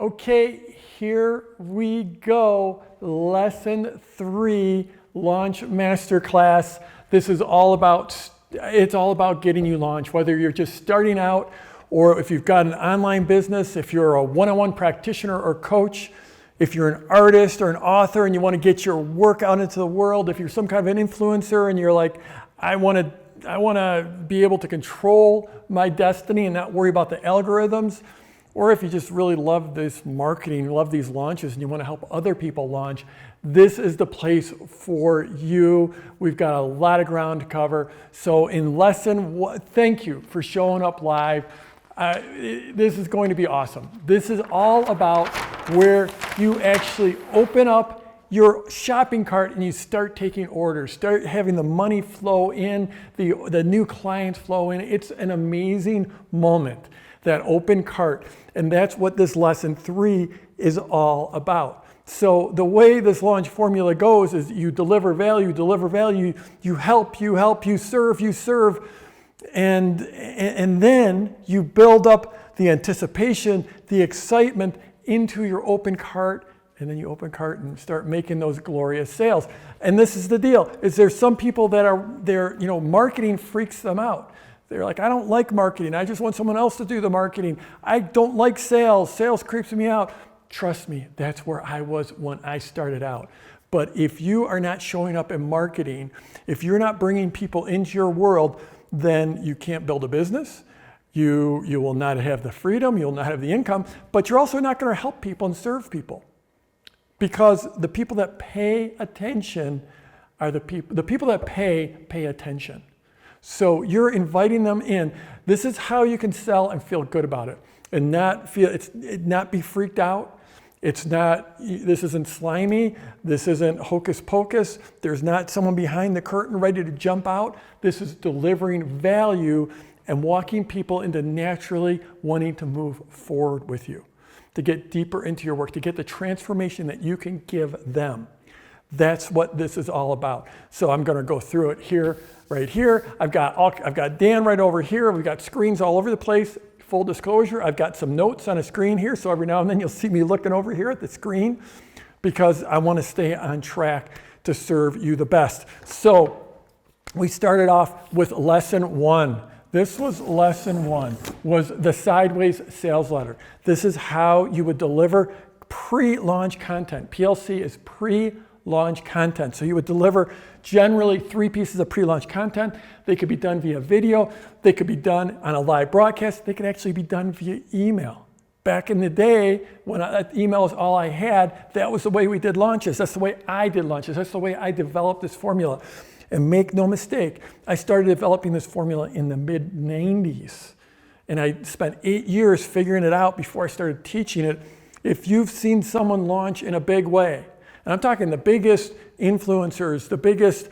Okay, here we go. Lesson 3, Launch Masterclass. This is all about, it's all about getting you launched, whether you're just starting out or if you've got an online business, if you're a one-on-one practitioner or coach, if you're an artist or an author and you want to get your work out into the world, if you're some kind of an influencer and you're like, I want to be able to control my destiny and not worry about the algorithms, or if you just really love this marketing, love these launches, and you want to help other people launch, this is the place for you. We've got a lot of ground to cover. So in lesson 1, thank you for showing up live. This is going to be awesome. This is all about where you actually open up your shopping cart and you start taking orders, start having the money flow in, the new clients flow in. It's an amazing moment, that open cart. And that's what this lesson 3 is all about. So the way this launch formula goes is you deliver value, you help, you serve, and then you build up the anticipation, the excitement into your open cart, and then you open cart and start making those glorious sales. And this is the deal, is there's some people that marketing freaks them out. They're like, I don't like marketing. I just want someone else to do the marketing. I don't like sales. Sales creeps me out. Trust me, that's where I was when I started out. But if you are not showing up in marketing, if you're not bringing people into your world, then you can't build a business. You will not have the freedom. You'll not have the income. But you're also not going to help people and serve people. Because the people that pay attention are the people that pay attention. So you're inviting them in. This is how you can sell and feel good about it, and not be freaked out. This isn't slimy. This isn't hocus pocus. There's not someone behind the curtain ready to jump out. This is delivering value and walking people into naturally wanting to move forward with you, to get deeper into your work, to get the transformation that you can give them. That's what this is all about. So I'm going to go through it here, right here. I've got Dan right over here. We've got screens all over the place. Full disclosure, I've got some notes on a screen here. So every now and then you'll see me looking over here at the screen because I want to stay on track to serve you the best. So we started off with lesson 1. This was lesson 1, was the sideways sales letter. This is how you would deliver pre-launch content. PLC is pre-launch content. So you would deliver generally 3 pieces of pre-launch content. They could be done via video. They could be done on a live broadcast. They could actually be done via email. Back in the day, when email was all I had, that was the way we did launches. That's the way I did launches. That's the way I developed this formula. And make no mistake, I started developing this formula in the mid-90s. And I spent 8 years figuring it out before I started teaching it. If you've seen someone launch in a big way, and I'm talking the biggest influencers, the biggest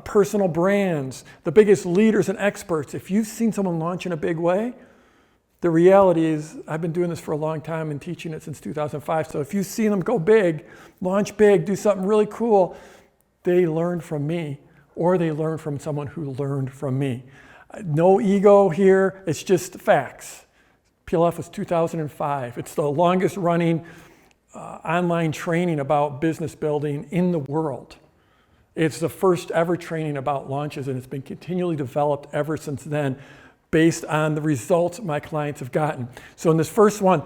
personal brands, the biggest leaders and experts, if you've seen someone launch in a big way, the reality is I've been doing this for a long time and teaching it since 2005. So if you've seen them go big, launch big, do something really cool, they learned from me, or they learned from someone who learned from me. No ego here, it's just facts. PLF was 2005. It's the longest running online training about business building in the world. It's the first ever training about launches, and it's been continually developed ever since then based on the results my clients have gotten. So in this first one,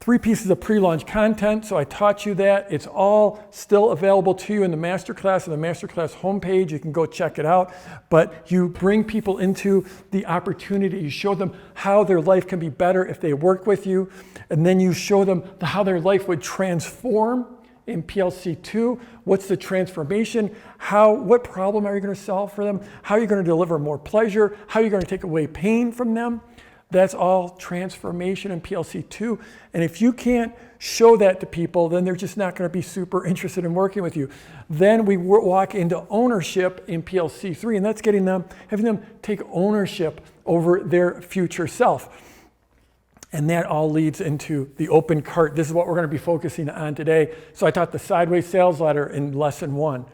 3 pieces of pre-launch content. So I taught you that. It's all still available to you in the Masterclass, on the Masterclass homepage. You can go check it out. But you bring people into the opportunity. You show them how their life can be better if they work with you. And then you show them how their life would transform in PLC 2. What's the transformation? What problem are you going to solve for them? How are you going to deliver more pleasure? How are you going to take away pain from them? That's all transformation in PLC 2. And if you can't show that to people, then they're just not going to be super interested in working with you. Then we walk into ownership in PLC 3, and that's having them take ownership over their future self. And that all leads into the open cart. This is what we're going to be focusing on today. So I taught the sideways sales letter in lesson 1.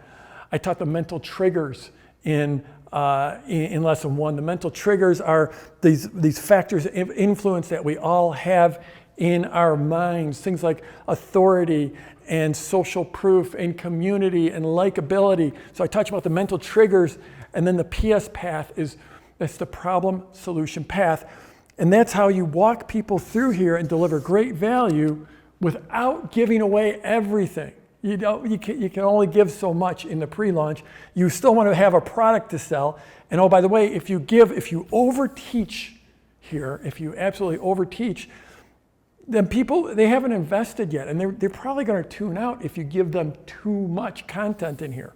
I taught the mental triggers in lesson 1. The mental triggers are these factors of influence that we all have in our minds, things like authority and social proof and community and likability. So I talked about the mental triggers, and then the PS path that's the problem solution path. And that's how you walk people through here and deliver great value without giving away everything. You can only give so much in the pre-launch. You still want to have a product to sell. And oh, by the way, if you overteach here, if you absolutely overteach, then people, they haven't invested yet, and they're probably going to tune out if you give them too much content in here.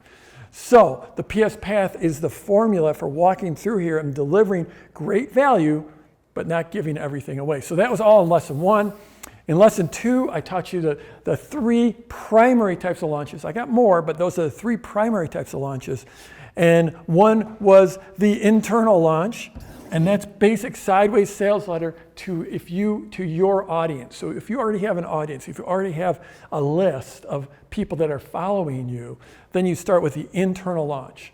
So the PS path is the formula for walking through here and delivering great value, but not giving everything away. So that was all in lesson 1. In lesson 2, I taught you the 3 primary types of launches. I got more, but those are the 3 primary types of launches. And one was the internal launch, and that's basic sideways sales letter to your audience. So if you already have an audience, if you already have a list of people that are following you, then you start with the internal launch.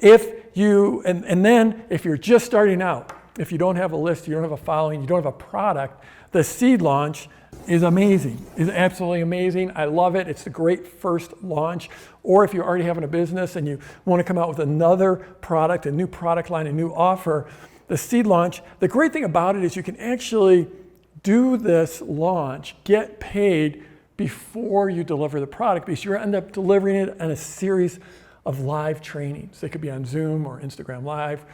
And then if you're just starting out, if you don't have a list, you don't have a following, you don't have a product, the seed launch is amazing, is absolutely amazing. I love it. It's a great first launch. Or if you're already having a business and you want to come out with another product, a new product line, a new offer, the seed launch, the great thing about it is you can actually do this launch, get paid before you deliver the product, because you end up delivering it in a series of live trainings. They could be on Zoom or Instagram Live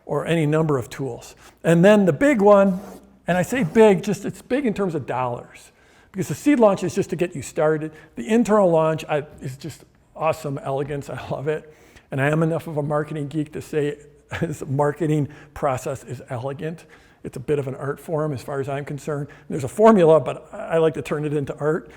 or any number of tools. And then the big one, and I say big, it's big in terms of dollars, because the seed launch is just to get you started. The internal launch is just awesome elegance. I love it. And I am enough of a marketing geek to say this marketing process is elegant. It's a bit of an art form as far as I'm concerned. There's a formula, but I like to turn it into art.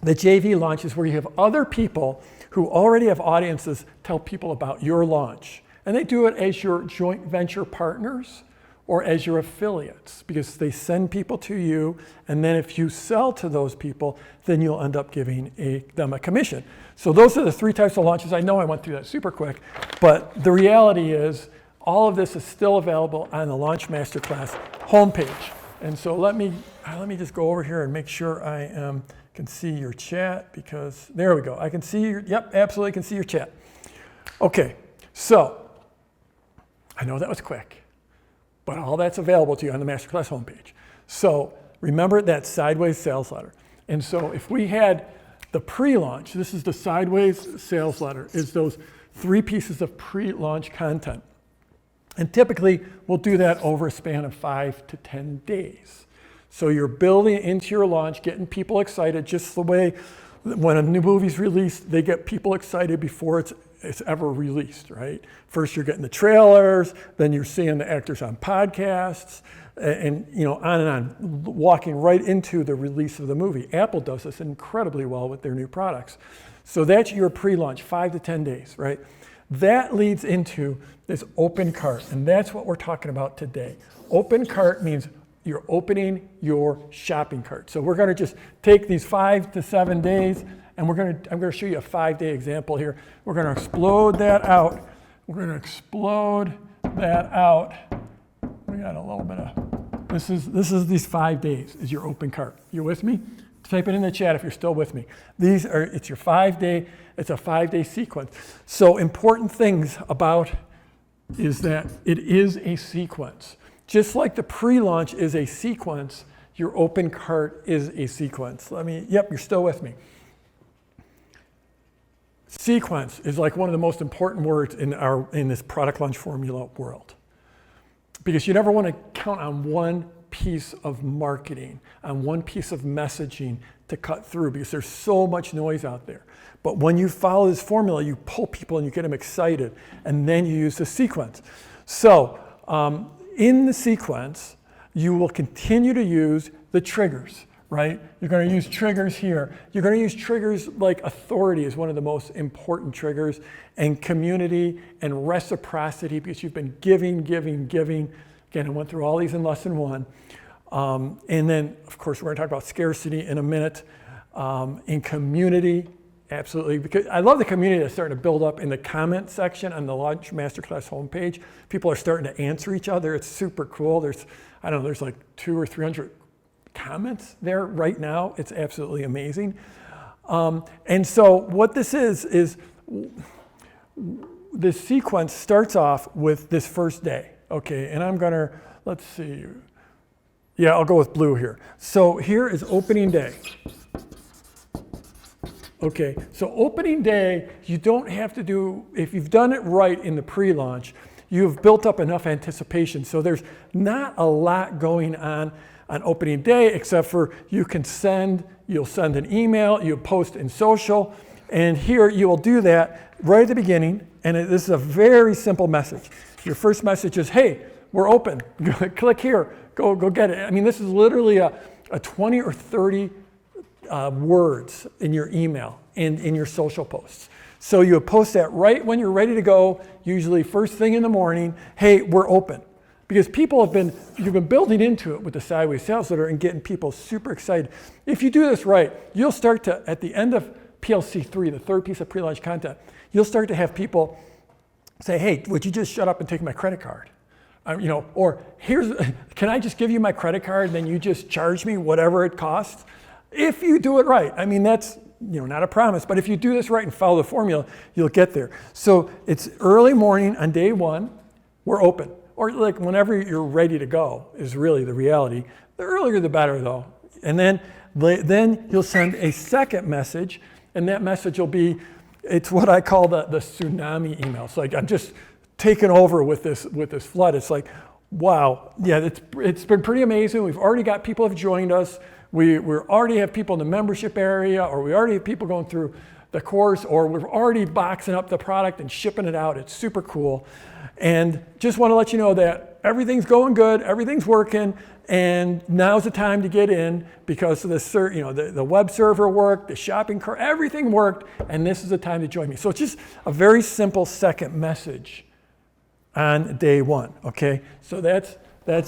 The JV launch is where you have other people who already have audiences tell people about your launch. And they do it as your joint venture partners or as your affiliates, because they send people to you, and then if you sell to those people, then you'll end up giving them a commission. So those are the 3 types of launches. I know I went through that super quick, but the reality is all of this is still available on the Launch Masterclass homepage. And so let me just go over here and make sure I can see your chat, because there we go. I can see yep, absolutely can see your chat. Okay, so I know that was quick, but all that's available to you on the Masterclass homepage. So remember that sideways sales letter. And so if we had the pre-launch, this is the sideways sales letter, is those 3 pieces of pre-launch content. And typically we'll do that over a span of 5 to 10 days. So you're building into your launch, getting people excited, just the way when a new movie's released, they get people excited before it's ever released, right? First you're getting the trailers, then you're seeing the actors on podcasts, and on and on, walking right into the release of the movie. Apple does this incredibly well with their new products. So that's your pre-launch, 5 to 10 days, right? That leads into this open cart, and that's what we're talking about today. Open cart means you're opening your shopping cart. So we're going to just take these 5 to 7 days, and I'm going to show you a 5-day example here. We're going to explode that out. We're going to explode that out. We got a little bit of, this is these 5 days is your open cart. You with me? Type it in the chat if you're still with me. It's your 5-day, it's a 5-day sequence. So important things about is that it is a sequence. Just like the pre-launch is a sequence, your open cart is a sequence. Yep, you're still with me. Sequence is like one of the most important words in this product launch formula world. Because you never want to count on one piece of marketing, on one piece of messaging to cut through, because there's so much noise out there. But when you follow this formula, you pull people and you get them excited, and then you use the sequence. So in the sequence, you will continue to use the triggers, right? You're going to use triggers here. You're going to use triggers like authority is one of the most important triggers, and community and reciprocity, because you've been giving. Again, I went through all these in lesson 1. And then, of course, we're going to talk about scarcity in a minute. In community, absolutely. Because I love the community that's starting to build up in the comment section on the Launch Masterclass homepage. People are starting to answer each other. It's super cool. There's like 200 or 300 comments there right now. It's absolutely amazing. And so what this is this sequence starts off with this first day. Okay, and I'm gonna, let's see. Yeah, I'll go with blue here. So here is opening day. Okay, so opening day, you don't have to do, if you've done it right in the pre-launch, you've built up enough anticipation. So there's not a lot going on opening day, except for you'll send an email, you'll post in social, and here you will do that right at the beginning, and this is a very simple message. Your first message is, hey, we're open. Click here, go get it. I mean, this is literally a 20 or 30 words in your email and in your social posts. So you post that right when you're ready to go, usually first thing in the morning, hey, we're open. Because you've been building into it with the sideways sales letter and getting people super excited. If you do this right, you'll start to, at the end of PLC 3, the third piece of pre-launch content, you'll start to have people say, hey, would you just shut up and take my credit card? Or can I just give you my credit card and then you just charge me whatever it costs? If you do it right. I mean, that's not a promise, but if you do this right and follow the formula, you'll get there. So it's early morning on day one, we're open. Or like whenever you're ready to go is really the reality. The earlier the better though. And then you'll send a second message, and that message will be, it's what I call the tsunami email. It's like I'm just taken over with this flood. It's like, wow, yeah, it's been pretty amazing. We've already got people have joined us. We already have people in the membership area, or we already have people going through the course, or we're already boxing up the product and shipping it out. It's super cool. And just want to let you know that everything's going good, everything's working, and now's the time to get in because of the web server worked, the shopping cart, everything worked, and this is the time to join me. So it's just a very simple second message on day one, okay? So that's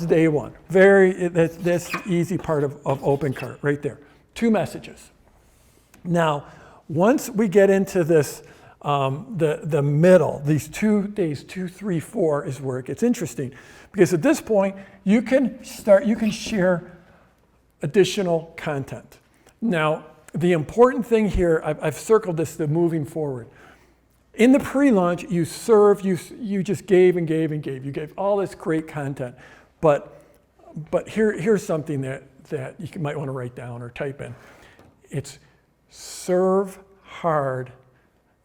day one. That's the easy part of Open Cart right there. 2 messages. Now, once we get into this, the middle, these 2 days, 2, 3, 4 is where it gets interesting. Because at this point, you can share additional content. Now, the important thing here, I've circled this, the moving forward. In the pre-launch, you just gave and gave and gave. You gave all this great content. But here's something that you might want to write down or type in. It's serve hard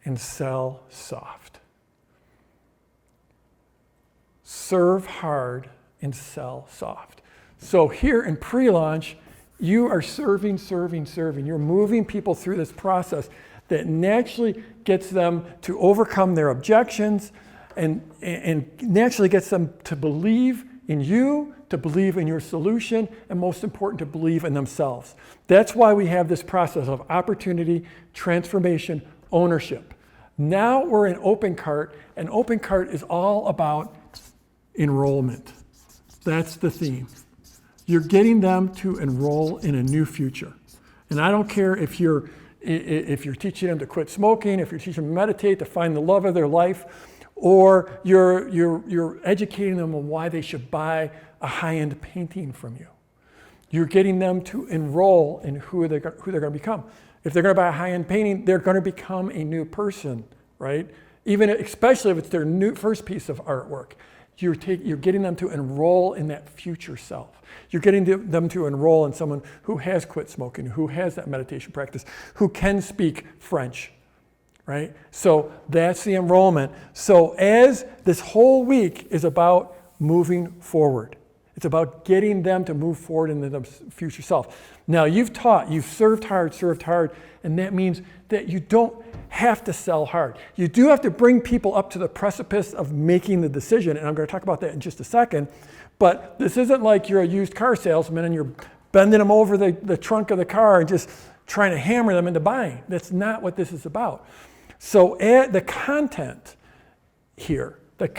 and sell soft. Serve hard and sell soft. So here in pre-launch, you are serving. You're moving people through this process that naturally gets them to overcome their objections and naturally gets them to believe in you, to believe in your solution, and most important, to believe in themselves. That's why we have this process of opportunity, transformation, ownership. Now we're in Open Cart, and Open Cart is all about enrollment. That's the theme. You're getting them to enroll in a new future. And I don't care if you're teaching them to quit smoking, if you're teaching them to meditate, to find the love of their life, or you're educating them on why they should buy a high-end painting from you. You're getting them to enroll in who they're going to become. If they're going to buy a high-end painting, they're going to become a new person, right? Especially if it's their first piece of artwork. You're getting them to enroll in that future self. You're getting them to enroll in someone who has quit smoking, who has that meditation practice, who can speak French, right? So that's the enrollment. So as this whole week is about moving forward. It's about getting them to move forward into the future self. Now you've served hard, and that means that you don't have to sell hard. You do have to bring people up to the precipice of making the decision, and I'm going to talk about that in just a second. But this isn't like you're a used car salesman and you're bending them over the trunk of the car and just trying to hammer them into buying. That's not what this is about. So the content here, it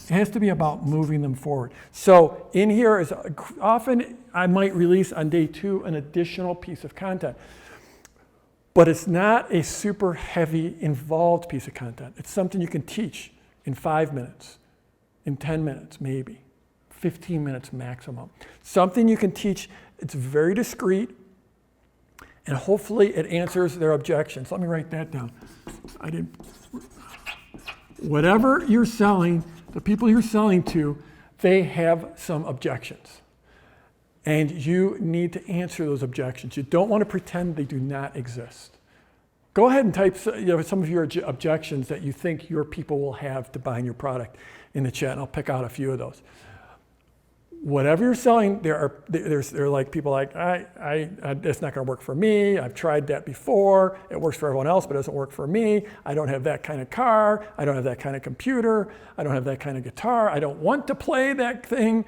has to be about moving them forward. So in here is often I might release on day 2 an additional piece of content. But it's not a super heavy, involved piece of content. It's something you can teach in 5 minutes, in 10 minutes, maybe, 15 minutes maximum. Something you can teach, it's very discreet, and hopefully it answers their objections. Let me write that down. Whatever you're selling, the people you're selling to, they have some objections. And you need to answer those objections. You don't want to pretend they do not exist. Go ahead and type some of your objections that you think your people will have to buying your product in the chat, and I'll pick out a few of those. Whatever you're selling, there are like people like, it's not going to work for me. I've tried that before. It works for everyone else, but it doesn't work for me. I don't have that kind of car. I don't have that kind of computer. I don't have that kind of guitar. I don't want to play that thing.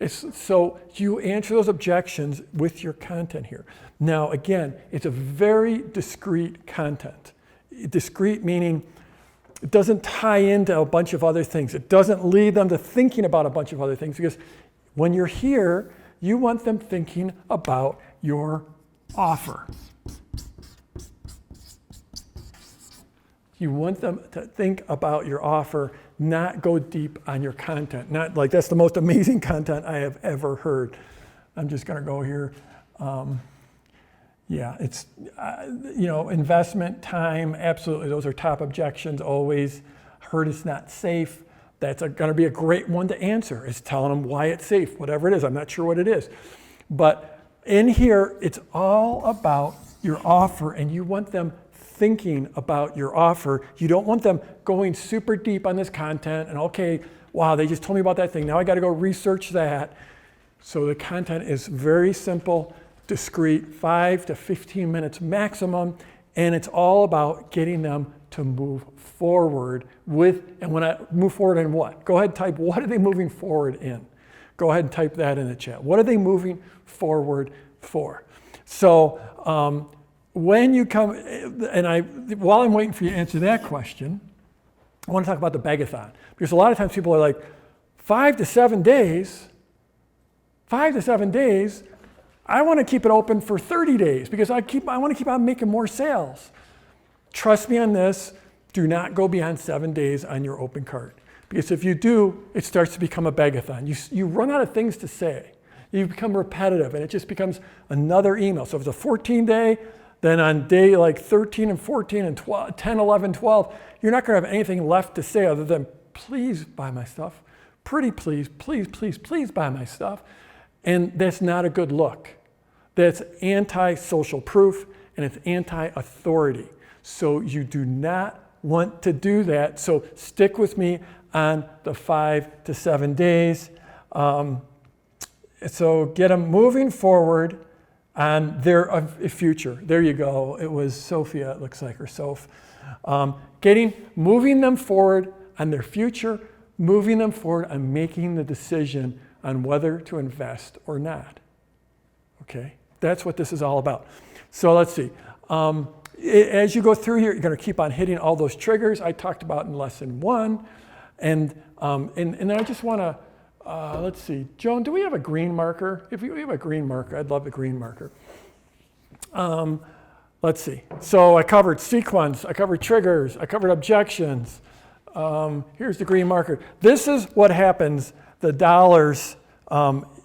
So you answer those objections with your content here. Now, again, it's a very discrete content. Discrete meaning it doesn't tie into a bunch of other things. It doesn't lead them to thinking about a bunch of other things, because when you're here, you want them thinking about your offer. You want them to think about your offer, not go deep on your content. Not like that's the most amazing content I have ever heard. I'm just going to go here. It's, investment, time, absolutely. Those are top objections always. Heard it's not safe. That's going to be a great one to answer. It's telling them why it's safe, whatever it is. I'm not sure what it is. But in here, it's all about your offer, and you want them thinking about your offer. You don't want them going super deep on this content and, okay, wow, they just told me about that thing. Now I got to go research that. So the content is very simple, discreet, 5 to 15 minutes maximum, and it's all about getting them to move forward with, and when I move forward in what? Go ahead and type, what are they moving forward in? Go ahead and type that in the chat. What are they moving forward for? So when you come, while I'm waiting for you to answer that question, I want to talk about the begathon. Because a lot of times people are like, 5 to 7 days, I want to keep it open for 30 days because I want to keep on making more sales. Trust me on this, do not go beyond 7 days on your open cart. Because if you do, it starts to become a begathon. You run out of things to say. You become repetitive and it just becomes another email. So if it's a 14-day, then on day like 13 and 14 and 12, 10, 11, 12, you're not going to have anything left to say other than, please buy my stuff. Pretty please, please, please, please buy my stuff. And that's not a good look. That's anti-social proof and it's anti-authority. So you do not want to do that. So stick with me on the 5 to 7 days. So get them moving forward on their future. There you go. It was Sophia, it looks like, or Soph. Moving them forward on their future, moving them forward on making the decision on whether to invest or not. Okay, that's what this is all about. So let's see. As you go through here, you're going to keep on hitting all those triggers I talked about in lesson 1. And then I just want to, let's see. Joan, do we have a green marker? If we have a green marker, I'd love the green marker. Let's see. So I covered sequence, I covered triggers, I covered objections. Here's the green marker. This is what happens, the dollars.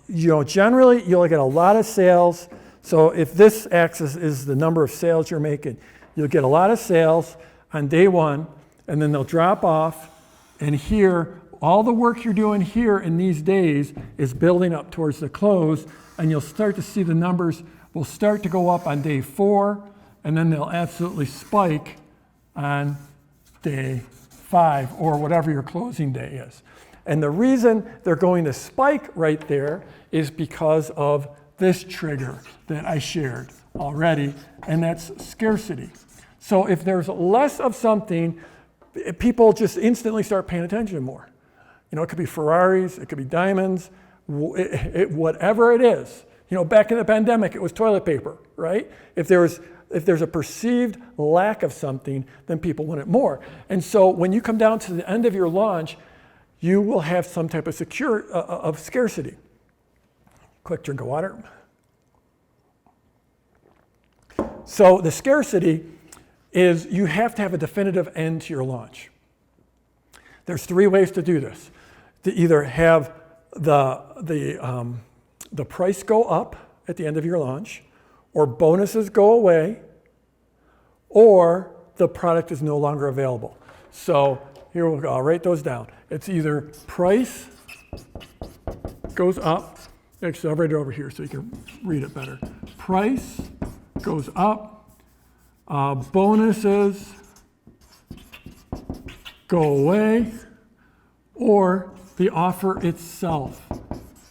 Generally, you'll get a lot of sales. So if this axis is the number of sales you're making, you'll get a lot of sales on day 1, and then they'll drop off. And here, all the work you're doing here in these days is building up towards the close, and you'll start to see the numbers will start to go up on day 4, and then they'll absolutely spike on day 5, or whatever your closing day is. And the reason they're going to spike right there is because of this trigger that I shared already, and that's scarcity. So if there's less of something, people just instantly start paying attention more. It could be Ferraris, it could be diamonds, whatever it is. Back in the pandemic, it was toilet paper, right? If there's a perceived lack of something, then people want it more. And so when you come down to the end of your launch, you will have some type of scarcity. Quick drink of water. So the scarcity is you have to have a definitive end to your launch. There's 3 ways to do this. To either have the price go up at the end of your launch, or bonuses go away, or the product is no longer available. So here we'll go. I'll write those down. It's either price goes up. Actually, I'll write it over here so you can read it better. Price goes up. Bonuses go away, or the offer itself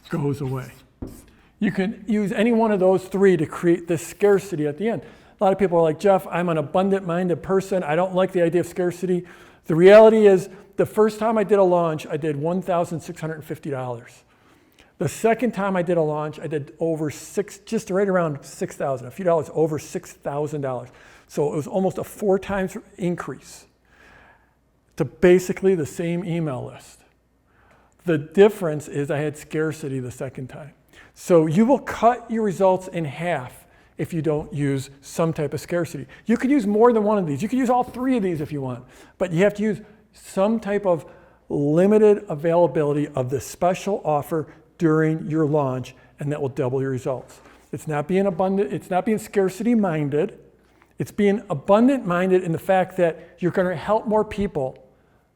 goes away. You can use any one of those three to create this scarcity at the end. A lot of people are like, Jeff, I'm an abundant-minded person. I don't like the idea of scarcity. The reality is, the first time I did a launch, I did $1,650. The second time I did a launch, I did just right around $6,000, a few dollars over $6,000. So it was almost a 4 times increase to basically the same email list. The difference is I had scarcity the second time. So you will cut your results in half if you don't use some type of scarcity. You could use more than one of these. You could use all 3 of these if you want, but you have to use some type of limited availability of the special offer during your launch, and that will double your results. It's not being abundant, it's not being scarcity minded. It's being abundant minded in the fact that you're going to help more people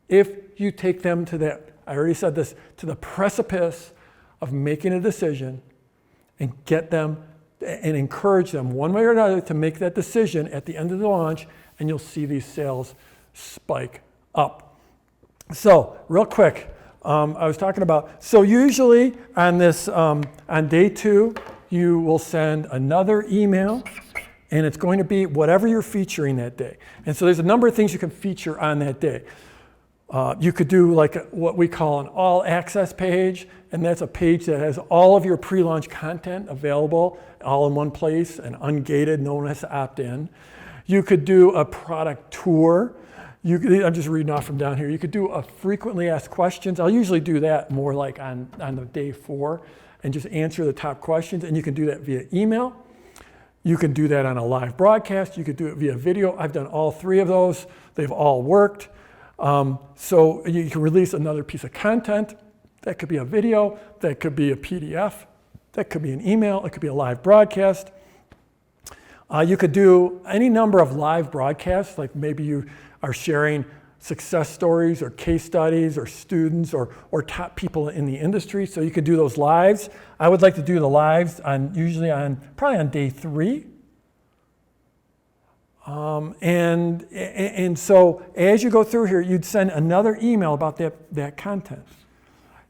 if you take them to that, I already said this, to the precipice of making a decision, and get them and encourage them one way or another to make that decision at the end of the launch, and you'll see these sales spike up. So real quick, I was talking about, so usually on this, on day 2, you will send another email, and it's going to be whatever you're featuring that day. And so there's a number of things you can feature on that day. You could do like what we call an all access page, and that's a page that has all of your pre-launch content available all in one place and ungated, no one has to opt in. You could do a product tour. I'm just reading off from down here. You could do a frequently asked questions. I'll usually do that more like on the day 4 and just answer the top questions, and you can do that via email. You can do that on a live broadcast. You could do it via video. I've done all 3 of those. They've all worked. So you can release another piece of content. That could be a video, that could be a PDF, that could be an email, it could be a live broadcast. You could do any number of live broadcasts, like maybe you are sharing success stories or case studies or students or top people in the industry. So you could do those lives. I would like to do the lives probably on day 3. And so as you go through here, you'd send another email about that content.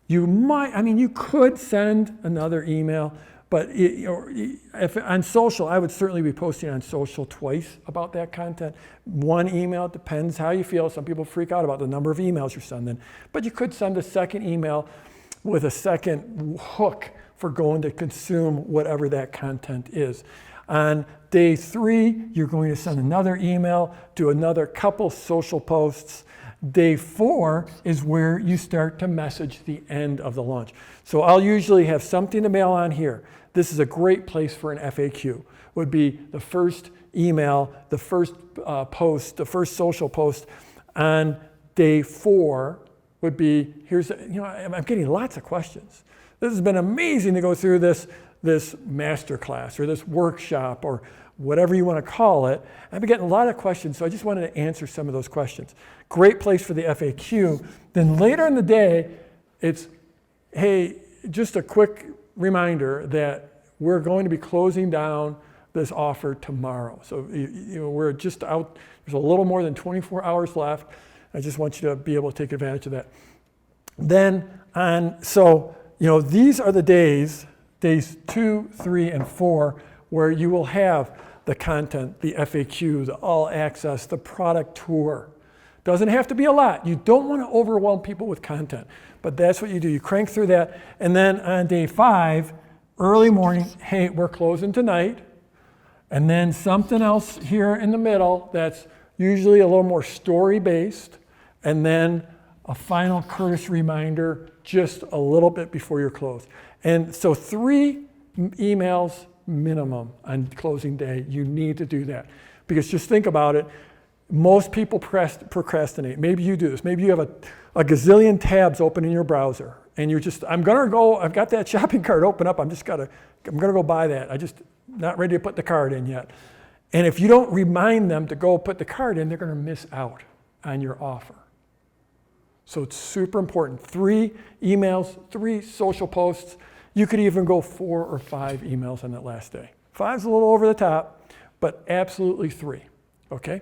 You could send another email, but if on social, I would certainly be posting on social twice about that content. One email, depends how you feel. Some people freak out about the number of emails you're sending, but you could send a second email with a second hook for going to consume whatever that content is. On day 3, you're going to send another email, do another couple social posts. Day 4 is where you start to message the end of the launch. So I'll usually have something to mail on here. This is a great place for an FAQ. Would be the first email, the first post, the first social post. On day 4 would be, I'm getting lots of questions. This has been amazing to go through this masterclass or this workshop or whatever you want to call it. I've been getting a lot of questions, so I just wanted to answer some of those questions. Great place for the FAQ. Then later in the day, it's, hey, just a quick reminder that we're going to be closing down this offer tomorrow. So we're just out, there's a little more than 24 hours left. I just want you to be able to take advantage of that. Then these are the days 2, 3, and 4, where you will have the content, the FAQ, the all access, the product tour. Doesn't have to be a lot. You don't want to overwhelm people with content, but that's what you do. You crank through that. And then on day 5, early morning, hey, we're closing tonight. And then something else here in the middle that's usually a little more story-based. And then a final courteous reminder just a little bit before you're closed. And so 3 emails minimum on closing day. You need to do that. Because just think about it. Most people procrastinate. Maybe you do this. Maybe you have a gazillion tabs open in your browser and you're just, I'm gonna go, I've got that shopping cart open up, I'm gonna go buy that. I just not ready to put the card in yet. And if you don't remind them to go put the card in, they're gonna miss out on your offer. So it's super important. 3 emails, 3 social posts. You could even go 4 or 5 emails on that last day. 5's a little over the top, but absolutely 3, okay?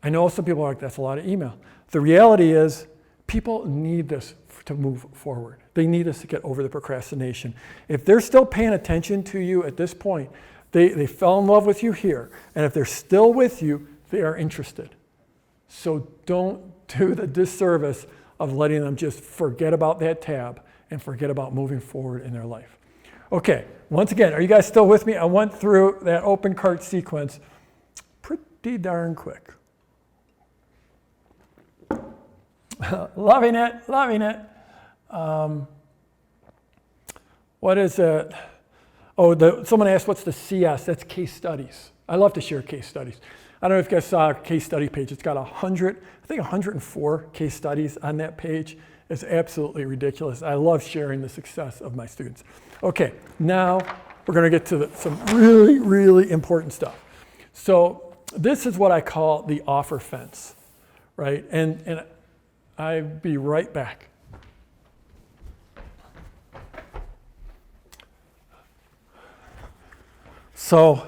I know some people are like, that's a lot of email. The reality is, people need this to move forward. They need us to get over the procrastination. If they're still paying attention to you at this point, they fell in love with you here, and if they're still with you, they are interested. So don't do the disservice of letting them just forget about that tab and forget about moving forward in their life. Okay, once again, are you guys still with me? I went through that open cart sequence pretty darn quick. Loving it, loving it. What is it? Oh, someone asked, what's the CS? That's case studies. I love to share case studies. I don't know if you guys saw a case study page. It's got 104 case studies on that page. It's absolutely ridiculous. I love sharing the success of my students. Okay, now we're going to get to some really, really important stuff. So this is what I call the offer fence, right? And I'll be right back. So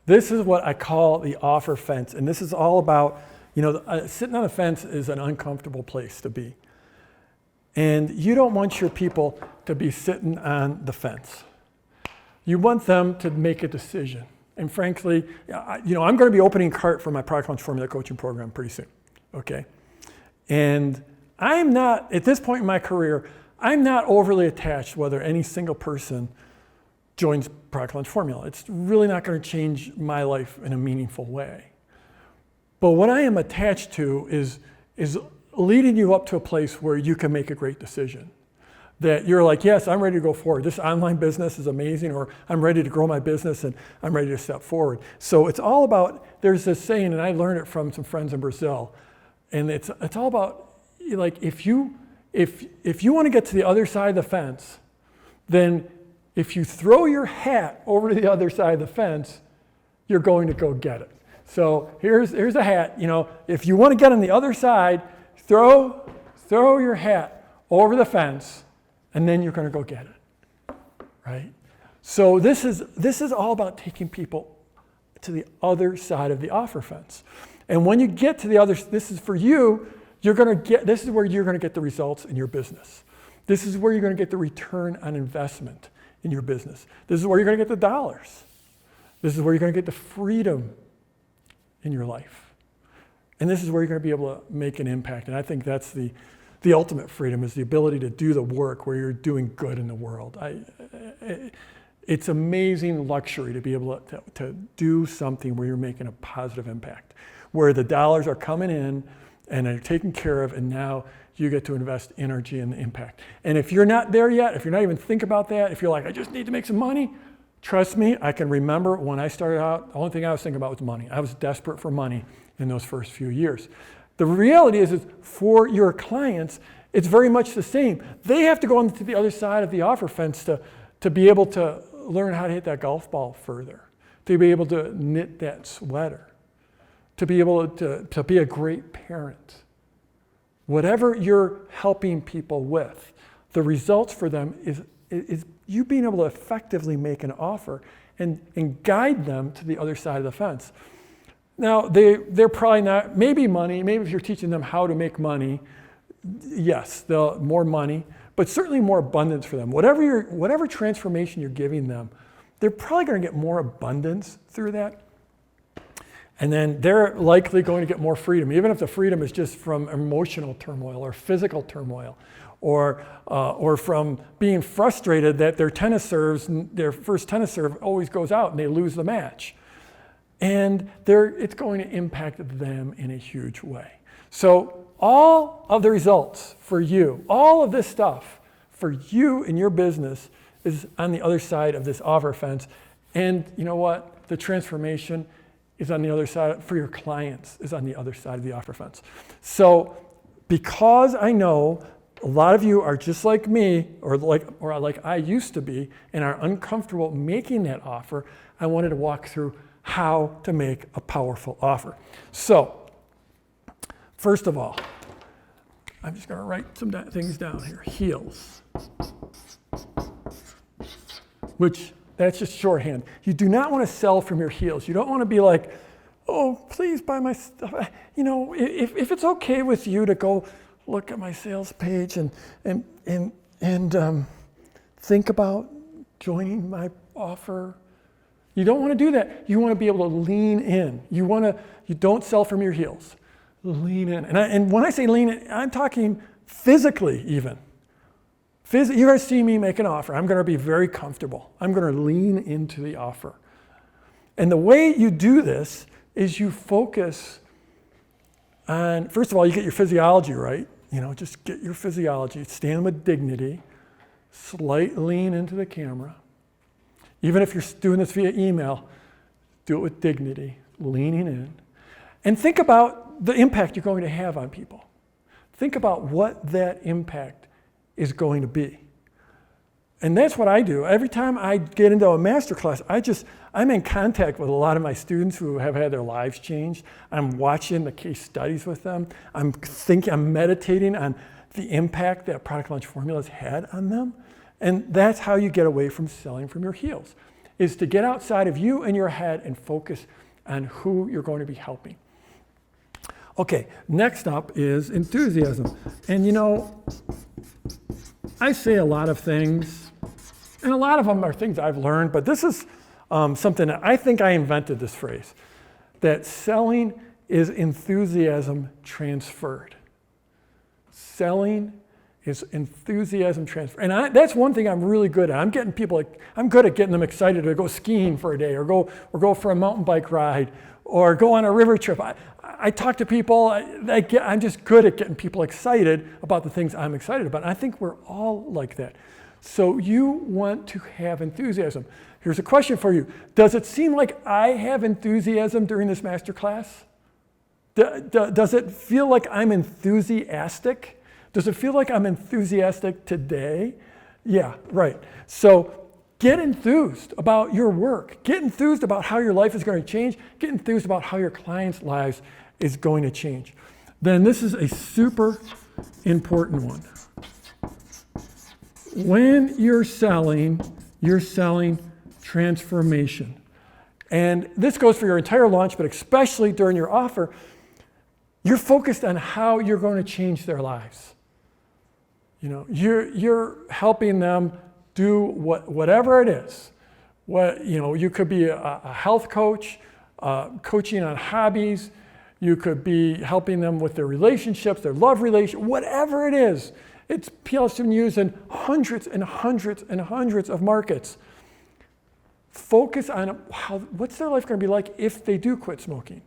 this is what I call the offer fence, and this is all about, sitting on a fence is an uncomfortable place to be. And you don't want your people to be sitting on the fence. You want them to make a decision. And frankly, I'm going to be opening cart for my product launch formula coaching program pretty soon, okay? And I'm not, at this point in my career, I'm not overly attached whether any single person joins product launch formula. It's really not going to change my life in a meaningful way. But what I am attached to is leading you up to a place where you can make a great decision. That you're like, yes, I'm ready to go forward. This online business is amazing, or I'm ready to grow my business and I'm ready to step forward. So it's all about, there's this saying, and I learned it from some friends in Brazil, and it's all about, like, if you want to get to the other side of the fence, then if you throw your hat over to the other side of the fence, you're going to go get it. So here's a hat. If you want to get on the other side, throw your hat over the fence, and then you're going to go get it, right? So this is all about taking people to the other side of the offer fence. And when you get to the other, this is for you. This is where you're going to get the results in your business. This is where you're going to get the return on investment in your business. This is where you're going to get the dollars. This is where you're going to get the freedom in your life. And this is where you're going to be able to make an impact. And I think that's the ultimate freedom, is the ability to do the work where you're doing good in the world. It's amazing luxury to be able to do something where you're making a positive impact, where the dollars are coming in and they're taken care of, and now you get to invest energy and impact. And if you're not there yet, if you're not even thinking about that, if you're like, I just need to make some money, trust me, I can remember when I started out, the only thing I was thinking about was money. I was desperate for money in those first few years. The reality is for your clients, it's very much the same. They have to go on to the other side of the offer fence to be able to learn how to hit that golf ball further, to be able to knit that sweater, to be able to be a great parent. Whatever you're helping people with, the results for them is you being able to effectively make an offer and guide them to the other side of the fence. Now, they're probably not, maybe money, maybe if you're teaching them how to make money, yes, they'll more money, but certainly more abundance for them. Whatever transformation you're giving them, they're probably going to get more abundance through that. And then they're likely going to get more freedom, even if the freedom is just from emotional turmoil or physical turmoil, or from being frustrated that their first tennis serve always goes out and they lose the match. And it's going to impact them in a huge way. So all of the results for you, all of this stuff for you in your business is on the other side of this offer fence. And you know what? The transformation is on the other side, for your clients, is on the other side of the offer fence. So because I know a lot of you are just like me, or like I used to be, and are uncomfortable making that offer, I wanted to walk through how to make a powerful offer. So, first of all, I'm just going to write some things down here. Heels, which that's just shorthand. You do not want to sell from your heels. You don't want to be like, oh, please buy my stuff. You know, if it's okay with you to go look at my sales page and think about joining my offer. You don't want to do that. You want to be able to lean in. You don't sell from your heels. Lean in. And when I say lean in, I'm talking physically even. You're going to see me make an offer. I'm going to be very comfortable. I'm going to lean into the offer. And the way you do this is you focus on, first of all, you get your physiology right. You know, just get your physiology. Stand with dignity. Slight lean into the camera. Even if you're doing this via email, do it with dignity, leaning in. And think about the impact you're going to have on people. Think about what that impact is going to be. And that's what I do. Every time I get into a masterclass, I'm in contact with a lot of my students who have had their lives changed. I'm watching the case studies with them. I'm meditating on the impact that product launch formulas had on them. And that's how you get away from selling from your heels, is to get outside of you and your head and focus on who you're going to be helping. Okay, next up is enthusiasm. And you know, I say a lot of things, and a lot of them are things I've learned, but this is something that I think I invented this phrase, that selling is enthusiasm transferred. Selling is enthusiasm transferred. And that's one thing I'm really good at. I'm good at getting them excited to go skiing for a day, or go for a mountain bike ride, or go on a river trip. I talk to people, I'm just good at getting people excited about the things I'm excited about. And I think we're all like that. So you want to have enthusiasm. Here's a question for you. Does it seem like I have enthusiasm during this masterclass? Does it feel like I'm enthusiastic? Does it feel like I'm enthusiastic today? Yeah, right. So get enthused about your work. Get enthused about how your life is going to change. Get enthused about how your clients' lives is going to change. Then this is a super important one. When you're selling transformation. And this goes for your entire launch, but especially during your offer. You're focused on how you're going to change their lives. You know, you're helping them do whatever it is. You could be a health coach, coaching on hobbies. You could be helping them with their relationships, their love relationship, whatever it is. PL's been used in hundreds and hundreds and hundreds of markets. Focus on what's their life going to be like if they do quit smoking?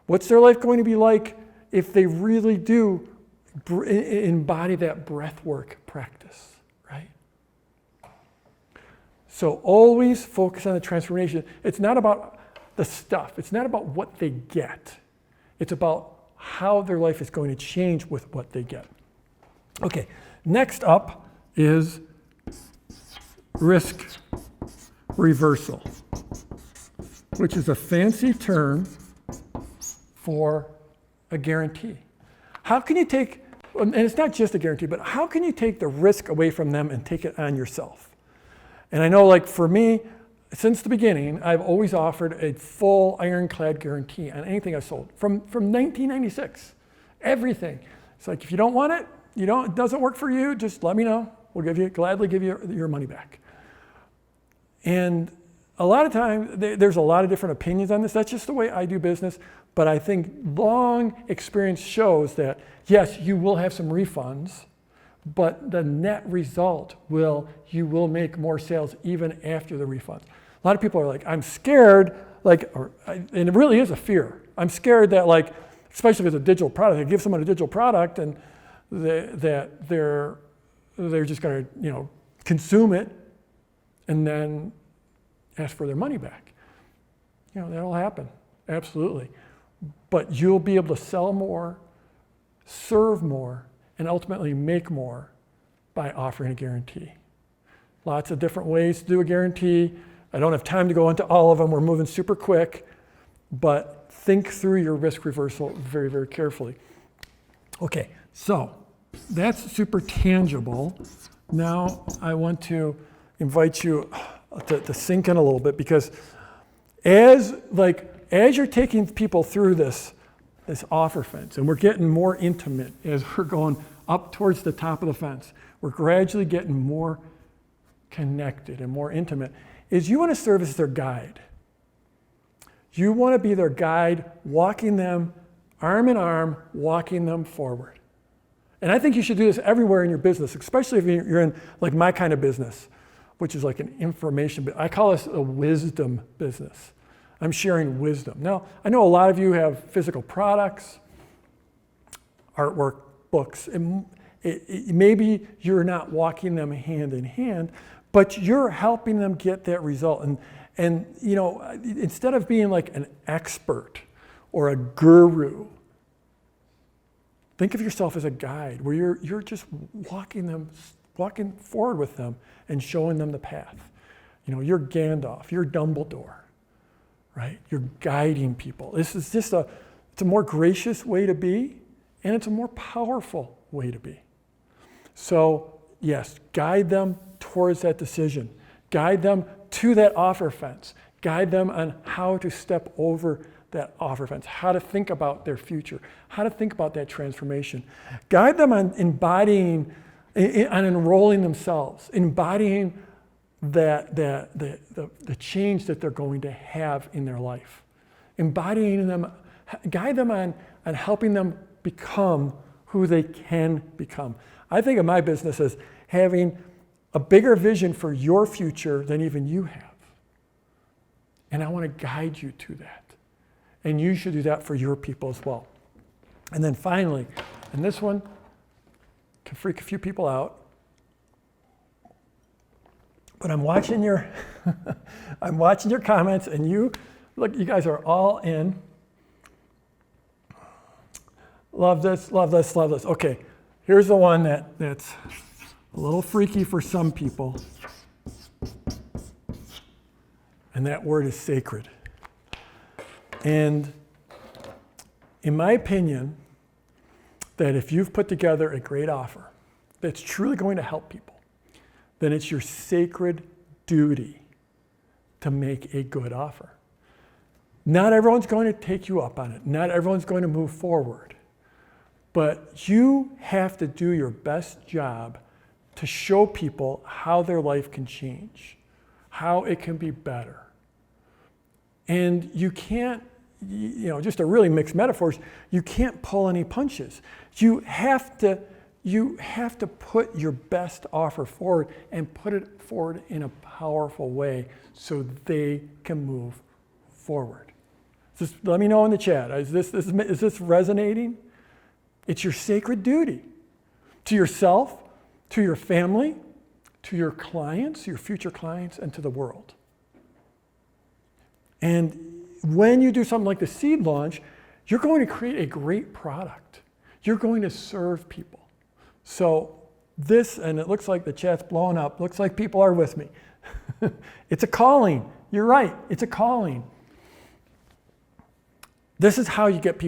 What's their life going to be like if they really do embody that breath work practice, right? So always focus on the transformation. It's not about the stuff. It's not about what they get. It's about how their life is going to change with what they get. Okay, next up is risk reversal, which is a fancy term for a guarantee. How can you take, and it's not just a guarantee, but how can you take the risk away from them and take it on yourself? And I know, like for me, since the beginning, I've always offered a full ironclad guarantee on anything I've sold from 1996. Everything. It's like, if you don't want it, it doesn't work for you, just let me know. We'll gladly give you your money back. And a lot of times, there's a lot of different opinions on this. That's just the way I do business. But I think long experience shows that, yes, you will have some refunds, but the net result you will make more sales even after the refunds. A lot of people are like, I'm scared, and it really is a fear. I'm scared that, especially with a digital product, I give someone a digital product and that they're just going to, consume it and then ask for their money back. That'll happen, absolutely. But you'll be able to sell more serve more, and ultimately make more by offering a guarantee. Lots of different ways to do a guarantee. I don't have time to go into all of them. We're moving super quick, but think through your risk reversal very, very carefully. Okay, so that's super tangible. Now I want to invite you to sink in a little bit, because as you're taking people through this offer fence, and we're getting more intimate as we're going up towards the top of the fence, we're gradually getting more connected and more intimate, is you want to serve as their guide. You want to be their guide, walking them arm in arm, walking them forward. And I think you should do this everywhere in your business, especially if you're in like my kind of business, which is like an information, I call this a wisdom business. I'm sharing wisdom. Now, I know a lot of you have physical products, artwork, books, and maybe you're not walking them hand in hand, but you're helping them get that result. And you know, instead of being like an expert or a guru, think of yourself as a guide where you're just walking forward with them and showing them the path. You know, you're Gandalf, you're Dumbledore, right? You're guiding people. This is just it's a more gracious way to be, and it's a more powerful way to be. So yes, guide them towards that decision. Guide them to that offer fence. Guide them on how to step over that offer fence, how to think about their future, how to think about that transformation. Guide them on enrolling themselves, embodying the change that they're going to have in their life. Embodying them, guide them on helping them become who they can become. I think of my business as having a bigger vision for your future than even you have. And I want to guide you to that. And you should do that for your people as well. And then finally, and this one can freak a few people out, but I'm watching your comments, and you guys are all in. Love this, love this, love this. Okay, here's the one that's a little freaky for some people. And that word is sacred. And in my opinion, that if you've put together a great offer that's truly going to help people, then it's your sacred duty to make a good offer. Not everyone's going to take you up on it. Not everyone's going to move forward. But you have to do your best job to show people how their life can change, how it can be better. And you can't, just to really mix metaphors, you can't pull any punches. You have to put your best offer forward and put it forward in a powerful way so they can move forward. Let me know in the chat. Is this resonating? It's your sacred duty to yourself, to your family, to your clients, your future clients, and to the world. And when you do something like the seed launch, you're going to create a great product. You're going to serve people. So this, and it looks like the chat's blowing up, looks like people are with me. It's a calling. You're right, it's a calling. This is how you get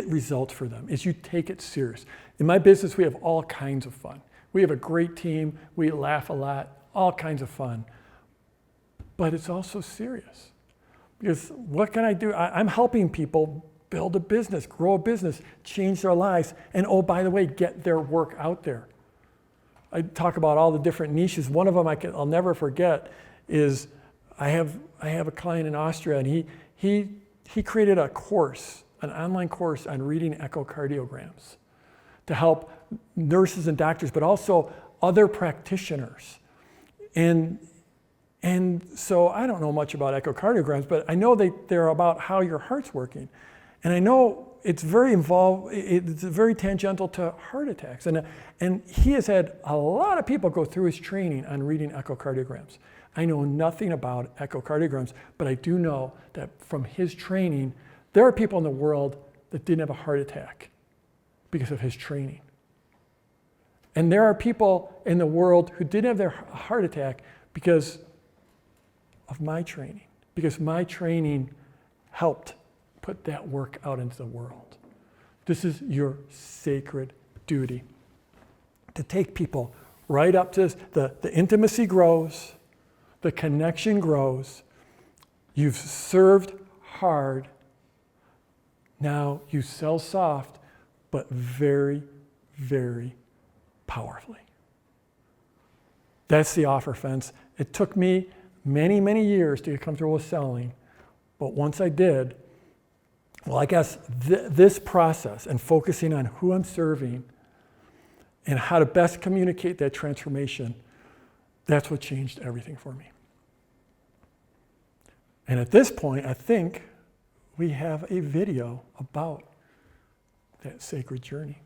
results for them, is you take it serious. In my business, we have all kinds of fun. We have a great team, we laugh a lot, all kinds of fun. But it's also serious. Because what can I do? I'm helping people build a business, grow a business, change their lives, and oh, by the way, get their work out there. I talk about all the different niches. One of them I'll never forget is I have a client in Austria, and he created a course, an online course on reading echocardiograms to help nurses and doctors, but also other practitioners. And so I don't know much about echocardiograms, but I know they're about how your heart's working. And I know it's very involved, it's very tangential to heart attacks. And he has had a lot of people go through his training on reading echocardiograms. I know nothing about echocardiograms, but I do know that from his training, there are people in the world that didn't have a heart attack because of his training. And there are people in the world who didn't have their heart attack because of my training, because my training helped put that work out into the world. This is your sacred duty, to take people right up to the intimacy grows, the connection grows. You've served hard. Now you sell soft, but very, very powerfully. That's the offer fence. It took me many, many years to get comfortable with selling, but once I did, well, I guess this process and focusing on who I'm serving and how to best communicate that transformation, that's what changed everything for me. And at this point, I think we have a video about that sacred journey.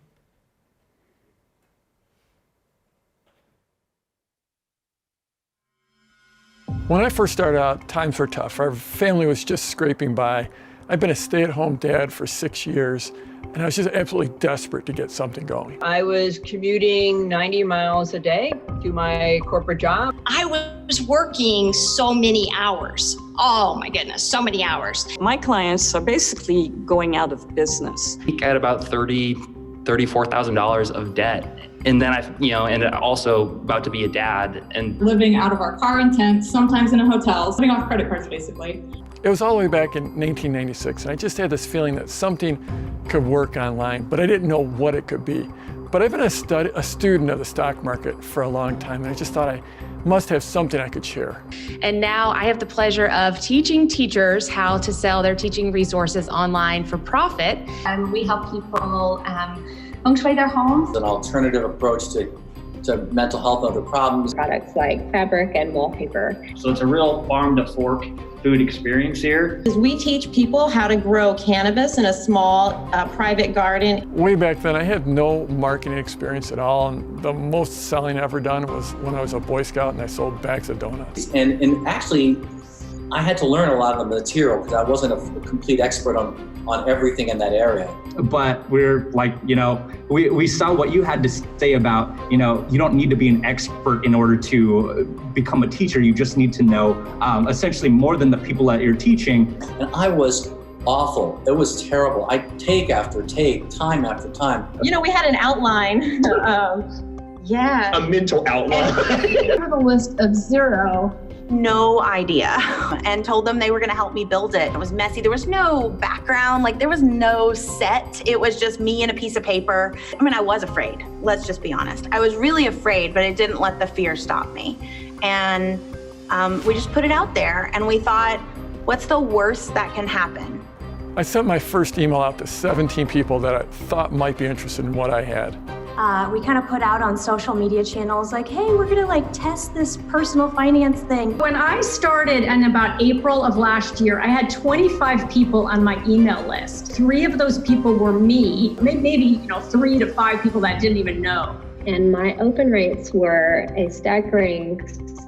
When I first started out, times were tough. Our family was just scraping by. I've been a stay-at-home dad for 6 years, and I was just absolutely desperate to get something going. I was commuting 90 miles a day to my corporate job. I was working so many hours. Oh my goodness, so many hours. My clients are basically going out of business. I had about $34,000 of debt. And then and also about to be a dad and living out of our car in tents, sometimes in a hotel, living off credit cards basically. It was all the way back in 1996, and I just had this feeling that something could work online, but I didn't know what it could be. But I've been a student of the stock market for a long time, and I just thought I must have something I could share. And now I have the pleasure of teaching teachers how to sell their teaching resources online for profit. We help people feng shui their homes. An alternative approach to mental health and other problems. Products like fabric and wallpaper. So it's a real farm to fork food experience here. We teach people how to grow cannabis in a small private garden. Way back then, I had no marketing experience at all, and the most selling I ever done was when I was a Boy Scout and I sold bags of donuts. And actually, I had to learn a lot of the material because I wasn't a complete expert on everything in that area. But we're like, we saw what you had to say about, you don't need to be an expert in order to become a teacher. You just need to know essentially more than the people that you're teaching. And I was awful. It was terrible. I take after take, time after time. We had an outline. A mental outline. I have a list of 0. No idea, and told them they were gonna help me build it. It was messy. There was no background, there was no set. It was just me and a piece of paper. I was afraid, let's just be honest. I was really afraid, but it didn't let the fear stop me. And we just put it out there, and we thought, what's the worst that can happen? I sent my first email out to 17 people that I thought might be interested in what I had. We kind of put out on social media channels like, hey, we're gonna test this personal finance thing. When I started in about April of last year, I had 25 people on my email list. 3 of those people were me, maybe 3 to 5 people that I didn't even know. And my open rates were a staggering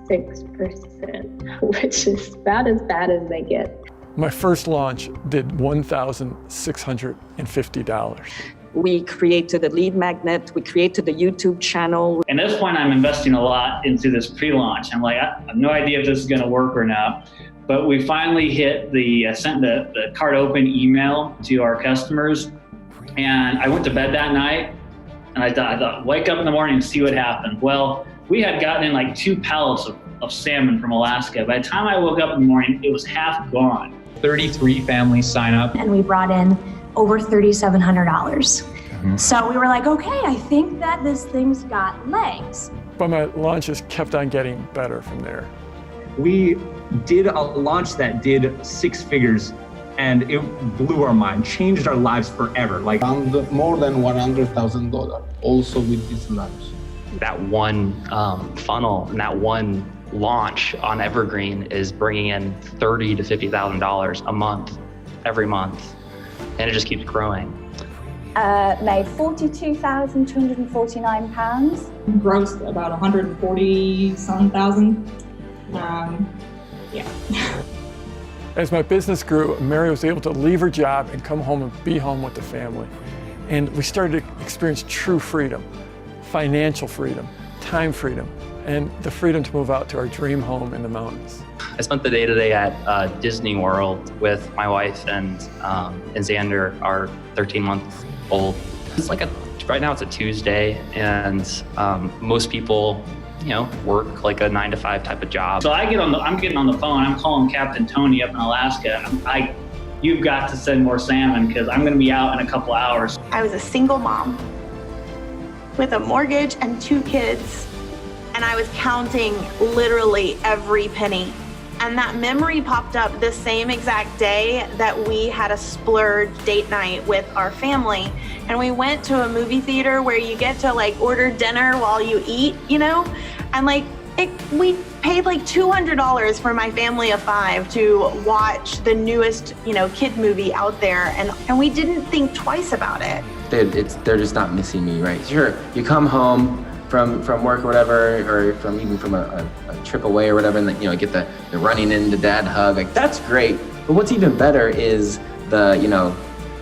6%, which is about as bad as they get. My first launch did $1,650. We created a lead magnet, we created a YouTube channel. And at this point, I'm investing a lot into this pre-launch. I'm like, I have no idea if this is gonna work or not. But we finally hit sent the card open email to our customers. And I went to bed that night and I thought, wake up in the morning and see what happened. Well, we had gotten in 2 pallets of salmon from Alaska. By the time I woke up in the morning, it was half gone. 33 families sign up. And we brought in over $3,700. So we were like, okay, I think that this thing's got legs. But my launches kept on getting better from there. We did a launch that did 6 figures, and it blew our mind, changed our lives forever. More than $100,000 also with this launch. That one funnel and that one launch on Evergreen is bringing in $30,000 to $50,000 a month, every month. And it just keeps growing. Made £42,249. Grossed about 140-some thousand. As my business grew, Mary was able to leave her job and come home and be home with the family. And we started to experience true freedom, financial freedom, time freedom, and the freedom to move out to our dream home in the mountains. I spent the day today at Disney World with my wife and Xander, our 13-month-old. It's like right now it's a Tuesday, and most people, work like a 9-to-5 type of job. So I'm getting on the phone. I'm calling Captain Tony up in Alaska. You've got to send more salmon because I'm going to be out in a couple hours. I was a single mom with a mortgage and 2 kids, and I was counting literally every penny. And that memory popped up the same exact day that we had a splurge date night with our family. And we went to a movie theater where you get to order dinner while you eat, And we paid $200 for my family of 5 to watch the newest, kid movie out there. And we didn't think twice about it. They're just not missing me, right? Sure, you come home from work or whatever, or from a trip away or whatever, and get the running into dad hug. That's great. But what's even better is the,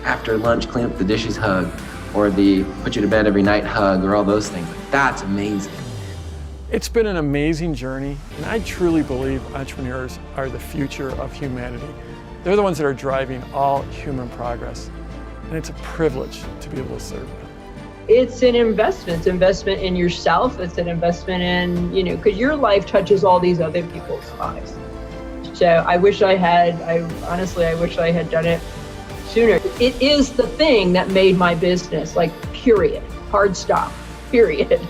after lunch clean up the dishes hug, or the put you to bed every night hug, or all those things. That's amazing. It's been an amazing journey, and I truly believe entrepreneurs are the future of humanity. They're the ones that are driving all human progress, and it's a privilege to be able to serve them. It's an investment. It's an investment in yourself. It's an investment in, because your life touches all these other people's lives. So I wish I had done it sooner. It is the thing that made my business, period. Hard stop, period.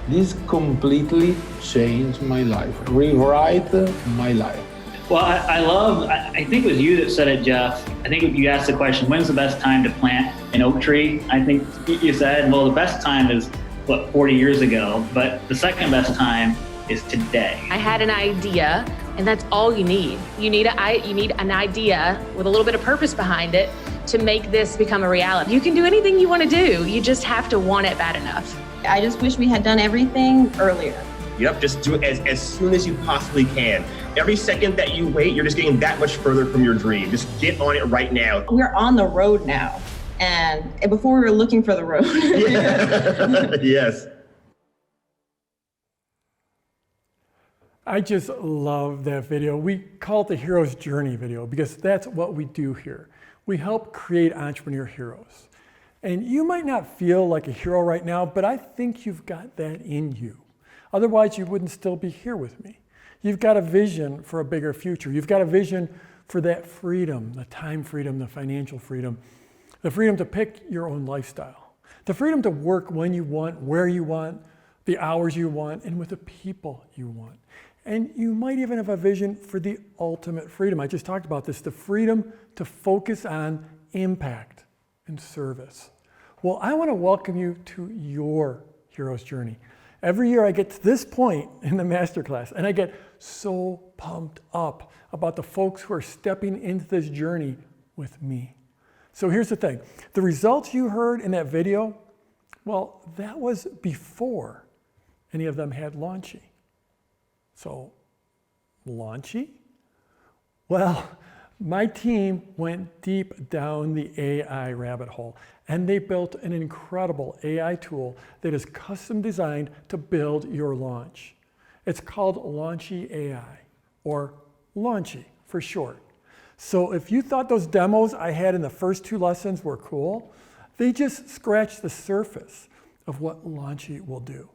This completely changed my life, rewrite my life. Well, I think it was you that said it, Jeff. I think you asked the question, when's the best time to plant an oak tree? I think you said, well, the best time is, 40 years ago, but the second best time is today. I had an idea, and that's all you need. You need an idea with a little bit of purpose behind it to make this become a reality. You can do anything you want to do. You just have to want it bad enough. I just wish we had done everything earlier. Yep, just do it as soon as you possibly can. Every second that you wait, you're just getting that much further from your dream. Just get on it right now. We're on the road now. And before we were looking for the road. Yes. I just love that video. We call it the Hero's Journey video because that's what we do here. We help create entrepreneur heroes. And you might not feel like a hero right now, but I think you've got that in you. Otherwise, you wouldn't still be here with me. You've got a vision for a bigger future. You've got a vision for that freedom, the time freedom, the financial freedom, the freedom to pick your own lifestyle, the freedom to work when you want, where you want, the hours you want, and with the people you want. And you might even have a vision for the ultimate freedom. I just talked about this, the freedom to focus on impact and service. Well, I want to welcome you to your hero's journey. Every year I get to this point in the Masterclass, and I get so pumped up about the folks who are stepping into this journey with me. So here's the thing. The results you heard in that video, well, that was before any of them had Launchy. So, Launchy? Well, my team went deep down the AI rabbit hole, and they built an incredible AI tool that is custom designed to build your launch. It's called Launchy AI, or Launchy for short. So if you thought those demos I had in the first 2 lessons were cool, they just scratched the surface of what Launchy will do.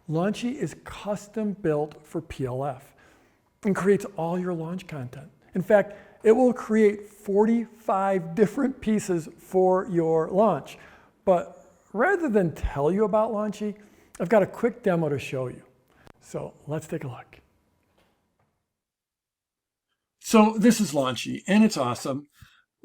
Launchy is custom built for PLF and creates all your launch content. In fact, it will create 45 different pieces for your launch. But rather than tell you about Launchy, I've got a quick demo to show you. So let's take a look. So this is Launchy, and it's awesome.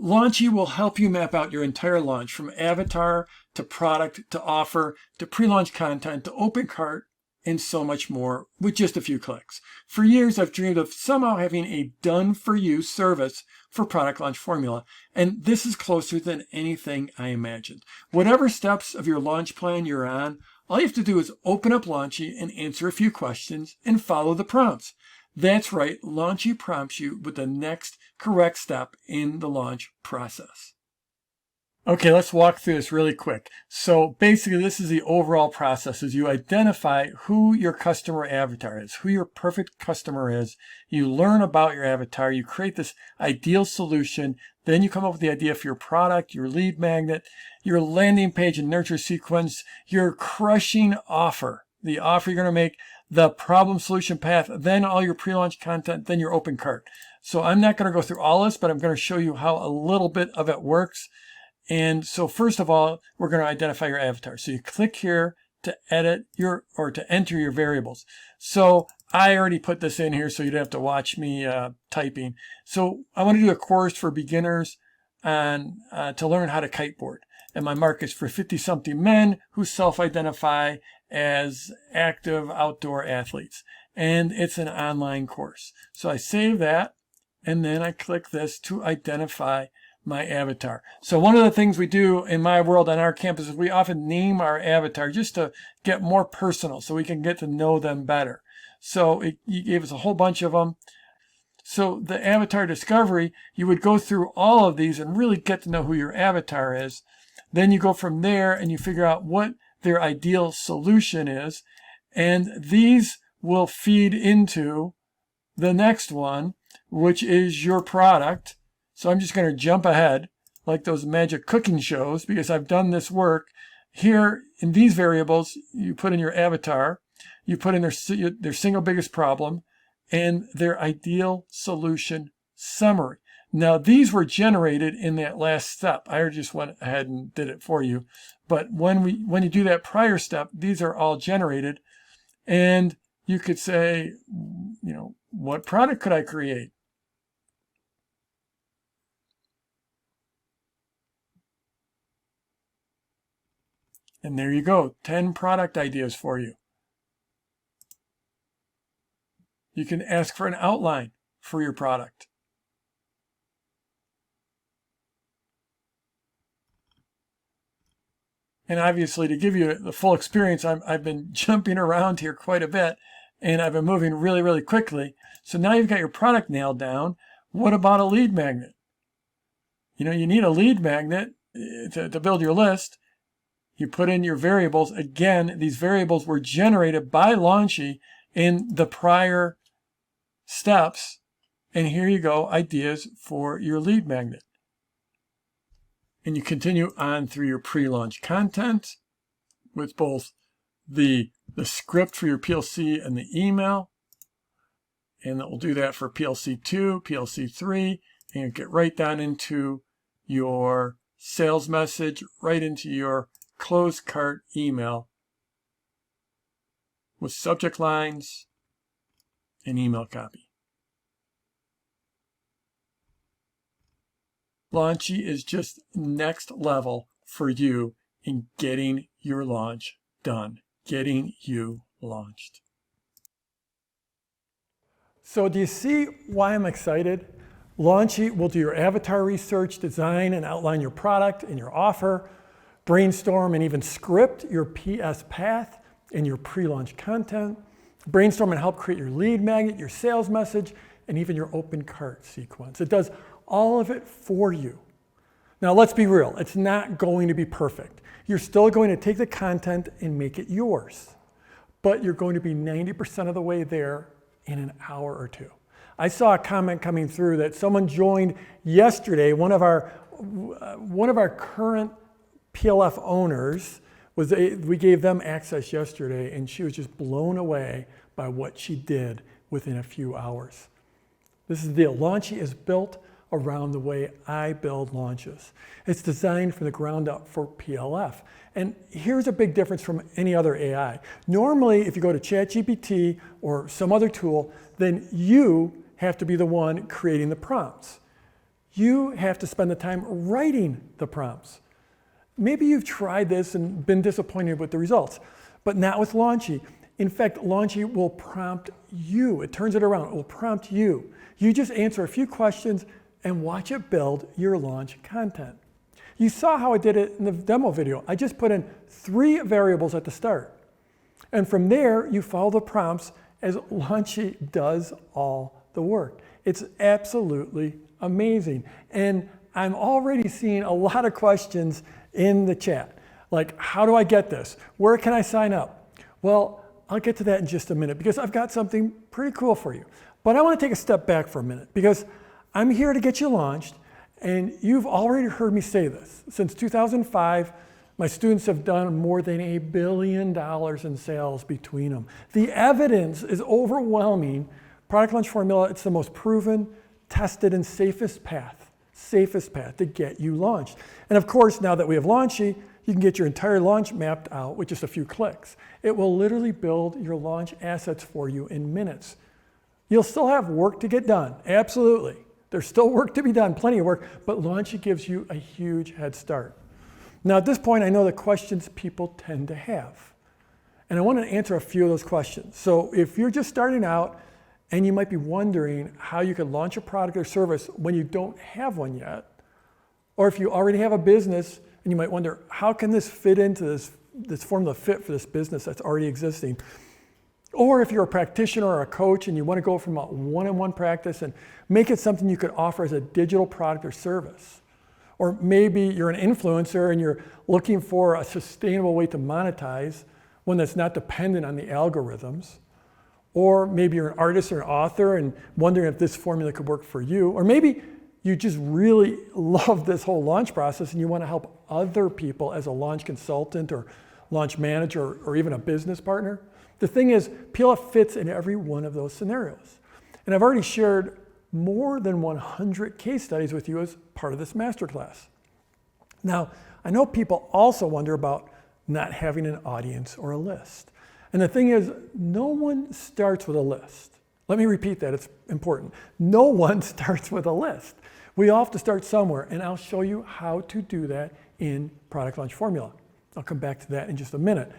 Launchy will help you map out your entire launch, from avatar to product to offer to pre-launch content to open cart and so much more with just a few clicks. For years, I've dreamed of somehow having a done-for-you service for product launch formula, and this is closer than anything I imagined. Whatever steps of your launch plan you're on, all you have to do is open up Launchy and answer a few questions and follow the prompts. That's right, Launchy prompts you with the next correct step in the launch process. Okay, let's walk through this really quick. So basically, this is the overall process: is you identify who your customer avatar is, who your perfect customer is. You learn about your avatar, you create this ideal solution, then you come up with the idea for your product, your lead magnet, your landing page and nurture sequence, your crushing offer, the offer you're going to make, the problem solution path, then all your pre-launch content, then your open cart. So I'm not going to go through all this, but I'm going to show you how a little bit of it works. And so first of all, we're going to identify your avatar. So you click here to edit or to enter your variables. So I already put this in here so you don't have to watch me typing. So I want to do a course for beginners on to learn how to kiteboard. And my market is for 50-something men who self-identify as active outdoor athletes. And it's an online course. So I save that, and then I click this to identify my avatar. So one of the things we do in my world on our campus is we often name our avatar just to get more personal so we can get to know them better. So you gave us a whole bunch of them. So the avatar discovery, you would go through all of these and really get to know who your avatar is. Then you go from there and you figure out what their ideal solution is. And these will feed into the next one, which is your product. So I'm just going to jump ahead like those magic cooking shows because I've done this work. Here in these variables, you put in your avatar, you put in their single biggest problem, and their ideal solution summary. Now, these were generated in that last step. I just went ahead and did it for you. But when you do that prior step, these are all generated. And you could say, what product could I create? And there you go, 10 product ideas for you. You can ask for an outline for your product. And obviously, to give you the full experience, I've been jumping around here quite a bit, and I've been moving really, really quickly. So now you've got your product nailed down. What about a lead magnet? You need a lead magnet to build your list. You put in your variables. Again, these variables were generated by Launchy in the prior steps. And here you go, ideas for your lead magnet. And you continue on through your pre-launch content with both the script for your PLC and the email. And we'll do that for PLC 2, PLC 3, and you get right down into your sales message, right into your closed cart email with subject lines and email copy. Launchy is just next level for you in getting your launch done, getting you launched. So do you see why I'm excited? Launchy will do your avatar research, design and outline your product and your offer, brainstorm and even script your PS path and your pre-launch content, brainstorm and help create your lead magnet, your sales message, and even your open cart sequence. It does all of it for you. Now let's be real, it's not going to be perfect. You're still going to take the content and make it yours, but you're going to be 90% of the way there in an hour or two. I saw a comment coming through that someone joined yesterday, one of our current PLF owners, we gave them access yesterday, and she was just blown away by what she did within a few hours. This is the deal. Launchy is built around the way I build launches. It's designed from the ground up for PLF. And here's a big difference from any other AI. Normally, if you go to ChatGPT or some other tool, then you have to be the one creating the prompts. You have to spend the time writing the prompts. Maybe you've tried this and been disappointed with the results, but not with Launchy. In fact, Launchy will prompt you. It turns it around. It will prompt you. You just answer a few questions and watch it build your launch content. You saw how I did it in the demo video. I just put in 3 variables at the start. And from there, you follow the prompts as Launchy does all the work. It's absolutely amazing. And I'm already seeing a lot of questions in the chat. Like, how do I get this? Where can I sign up? Well, I'll get to that in just a minute because I've got something pretty cool for you. But I want to take a step back for a minute because I'm here to get you launched, and you've already heard me say this. Since 2005, my students have done more than $1 billion in sales between them. The evidence is overwhelming. Product Launch Formula, it's the most proven, tested, and safest path to get you launched. And of course, now that we have Launchy, you can get your entire launch mapped out with just a few clicks. It will literally build your launch assets for you in minutes. You'll still have work to get done, absolutely. There's still work to be done, plenty of work, but Launchy gives you a huge head start. Now at this point, I know the questions people tend to have. And I want to answer a few of those questions. So if you're just starting out and you might be wondering how you can launch a product or service when you don't have one yet, or if you already have a business and you might wonder, how can this fit into this formula fit for this business that's already existing? Or if you're a practitioner or a coach and you want to go from a one-on-one practice and make it something you could offer as a digital product or service. Or maybe you're an influencer and you're looking for a sustainable way to monetize, one that's not dependent on the algorithms. Or maybe you're an artist or an author and wondering if this formula could work for you. Or maybe you just really love this whole launch process and you want to help other people as a launch consultant or launch manager or even a business partner. The thing is, PLF fits in every one of those scenarios. And I've already shared more than 100 case studies with you as part of this masterclass. Now, I know people also wonder about not having an audience or a list. And the thing is, no one starts with a list. Let me repeat that, it's important. No one starts with a list. We all have to start somewhere, and I'll show you how to do that in Product Launch Formula. I'll come back to that in just a minute.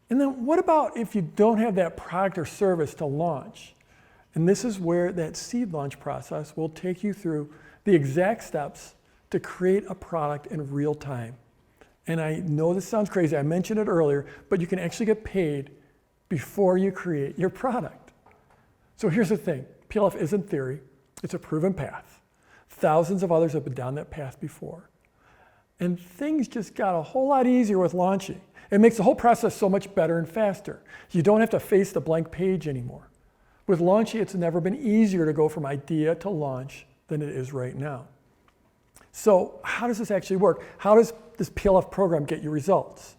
And then what about if you don't have that product or service to launch? And this is where that seed launch process will take you through the exact steps to create a product in real time. And I know this sounds crazy, I mentioned it earlier, but you can actually get paid before you create your product. So here's the thing, PLF isn't theory, it's a proven path. Thousands of others have been down that path before. And things just got a whole lot easier with launching. It makes the whole process so much better and faster. You don't have to face the blank page anymore. With Launchy, it's never been easier to go from idea to launch than it is right now. So how does this actually work? How does this PLF program get you results?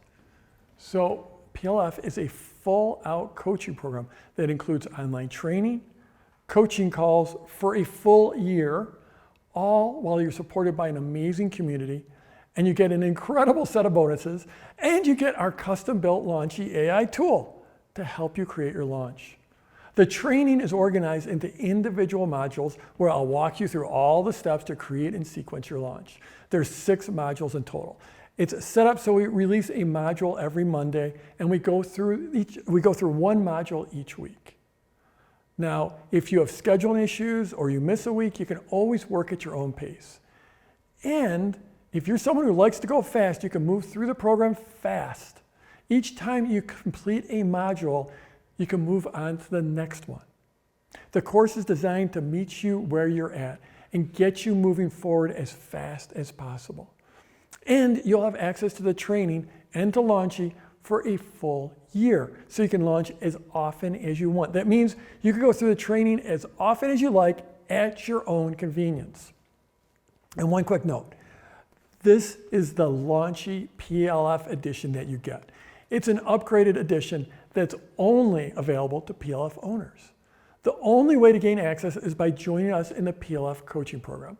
So PLF is a full-out coaching program that includes online training, coaching calls for a full year, all while you're supported by an amazing community, and you get an incredible set of bonuses, and you get our custom-built Launchy AI tool to help you create your launch. The training is organized into individual modules where I'll walk you through all the steps to create and sequence your launch. There's 6 modules in total. It's set up so we release a module every Monday, and we go through one module each week. Now, if you have scheduling issues or you miss a week, you can always work at your own pace. And if you're someone who likes to go fast, you can move through the program fast. Each time you complete a module, you can move on to the next one. The course is designed to meet you where you're at and get you moving forward as fast as possible. And you'll have access to the training and to Launchy for a full year, so you can launch as often as you want. That means you can go through the training as often as you like at your own convenience. And one quick note, this is the Launchy PLF edition that you get. It's an upgraded edition that's only available to PLF owners. The only way to gain access is by joining us in the PLF coaching program.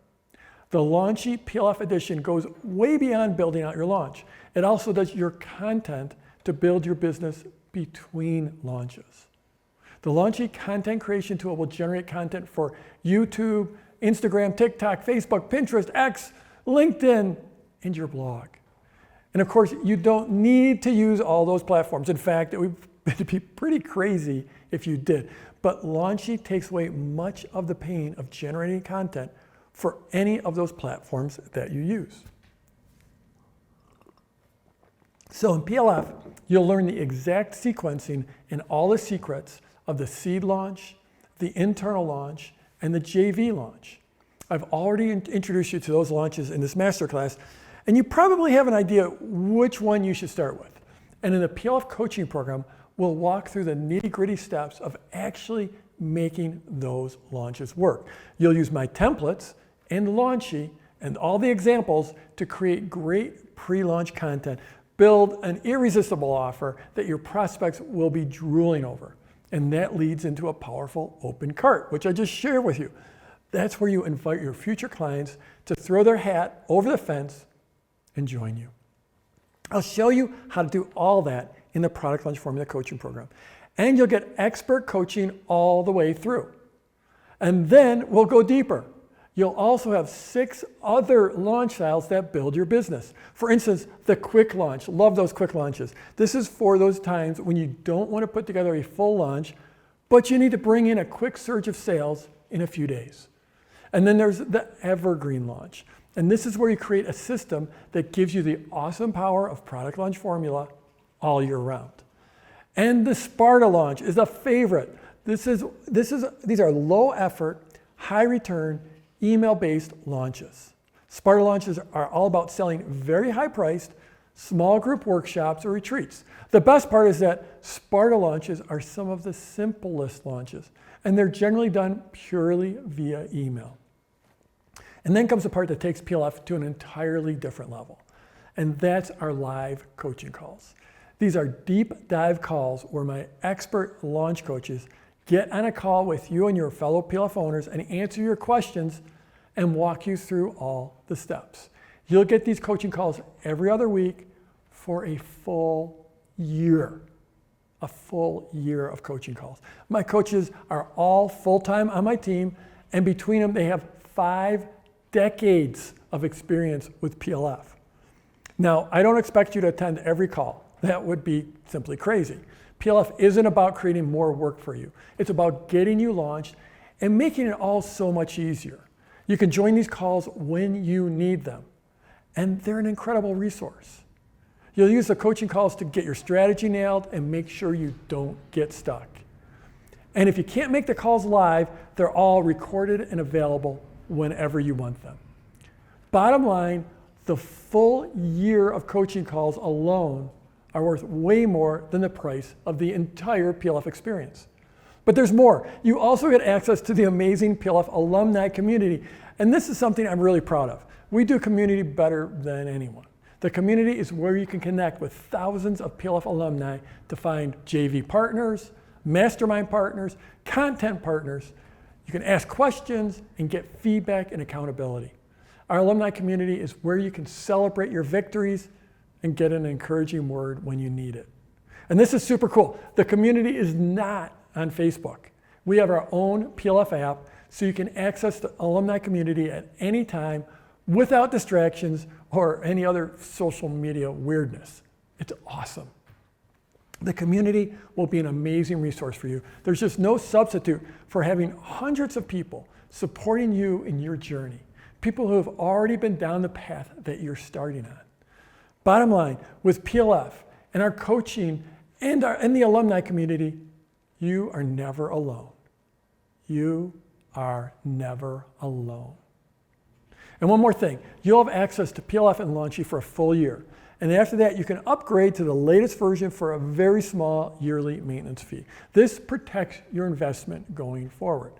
The Launchy PLF edition goes way beyond building out your launch. It also does your content to build your business between launches. The Launchy content creation tool will generate content for YouTube, Instagram, TikTok, Facebook, Pinterest, X, LinkedIn, and your blog. And of course, you don't need to use all those platforms. In fact, it would be pretty crazy if you did. But Launchy takes away much of the pain of generating content for any of those platforms that you use. So in PLF, you'll learn the exact sequencing and all the secrets of the seed launch, the internal launch, and the JV launch. I've already introduced you to those launches in this masterclass, and you probably have an idea which one you should start with. And in the PLF coaching program, we'll walk through the nitty-gritty steps of actually making those launches work. You'll use my templates and Launchy and all the examples to create great pre-launch content. Build an irresistible offer that your prospects will be drooling over. And that leads into a powerful open cart, which I just shared with you. That's where you invite your future clients to throw their hat over the fence and join you. I'll show you how to do all that in the Product Launch Formula Coaching Program. And you'll get expert coaching all the way through. And then we'll go deeper. You'll also have 6 other launch styles that build your business. For instance, the quick launch. Love those quick launches. This is for those times when you don't want to put together a full launch, but you need to bring in a quick surge of sales in a few days. And then there's the evergreen launch. And this is where you create a system that gives you the awesome power of Product Launch Formula all year round. And the Sparta launch is a favorite. These are low effort, high return, email-based launches. Sparta launches are all about selling very high-priced, small group workshops or retreats. The best part is that Sparta launches are some of the simplest launches, and they're generally done purely via email. And then comes the part that takes PLF to an entirely different level, and that's our live coaching calls. These are deep dive calls where my expert launch coaches get on a call with you and your fellow PLF owners and answer your questions and walk you through all the steps. You'll get these coaching calls every other week for a full year. A full year of coaching calls. My coaches are all full-time on my team, and between them they have 5 decades of experience with PLF. Now, I don't expect you to attend every call. That would be simply crazy. PLF isn't about creating more work for you. It's about getting you launched and making it all so much easier. You can join these calls when you need them, and they're an incredible resource. You'll use the coaching calls to get your strategy nailed and make sure you don't get stuck. And if you can't make the calls live, they're all recorded and available whenever you want them. Bottom line, the full year of coaching calls alone are worth way more than the price of the entire PLF experience. But there's more. You also get access to the amazing PLF alumni community. And this is something I'm really proud of. We do community better than anyone. The community is where you can connect with thousands of PLF alumni to find JV partners, mastermind partners, content partners. You can ask questions and get feedback and accountability. Our alumni community is where you can celebrate your victories and get an encouraging word when you need it. And this is super cool. The community is not on Facebook. We have our own PLF app, so you can access the alumni community at any time without distractions or any other social media weirdness. It's awesome. The community will be an amazing resource for you. There's just no substitute for having hundreds of people supporting you in your journey, people who have already been down the path that you're starting on. Bottom line, with PLF and our coaching and the alumni community, you are never alone. You are never alone. And one more thing, you'll have access to PLF and Launchy for a full year. And after that, you can upgrade to the latest version for a very small yearly maintenance fee. This protects your investment going forward.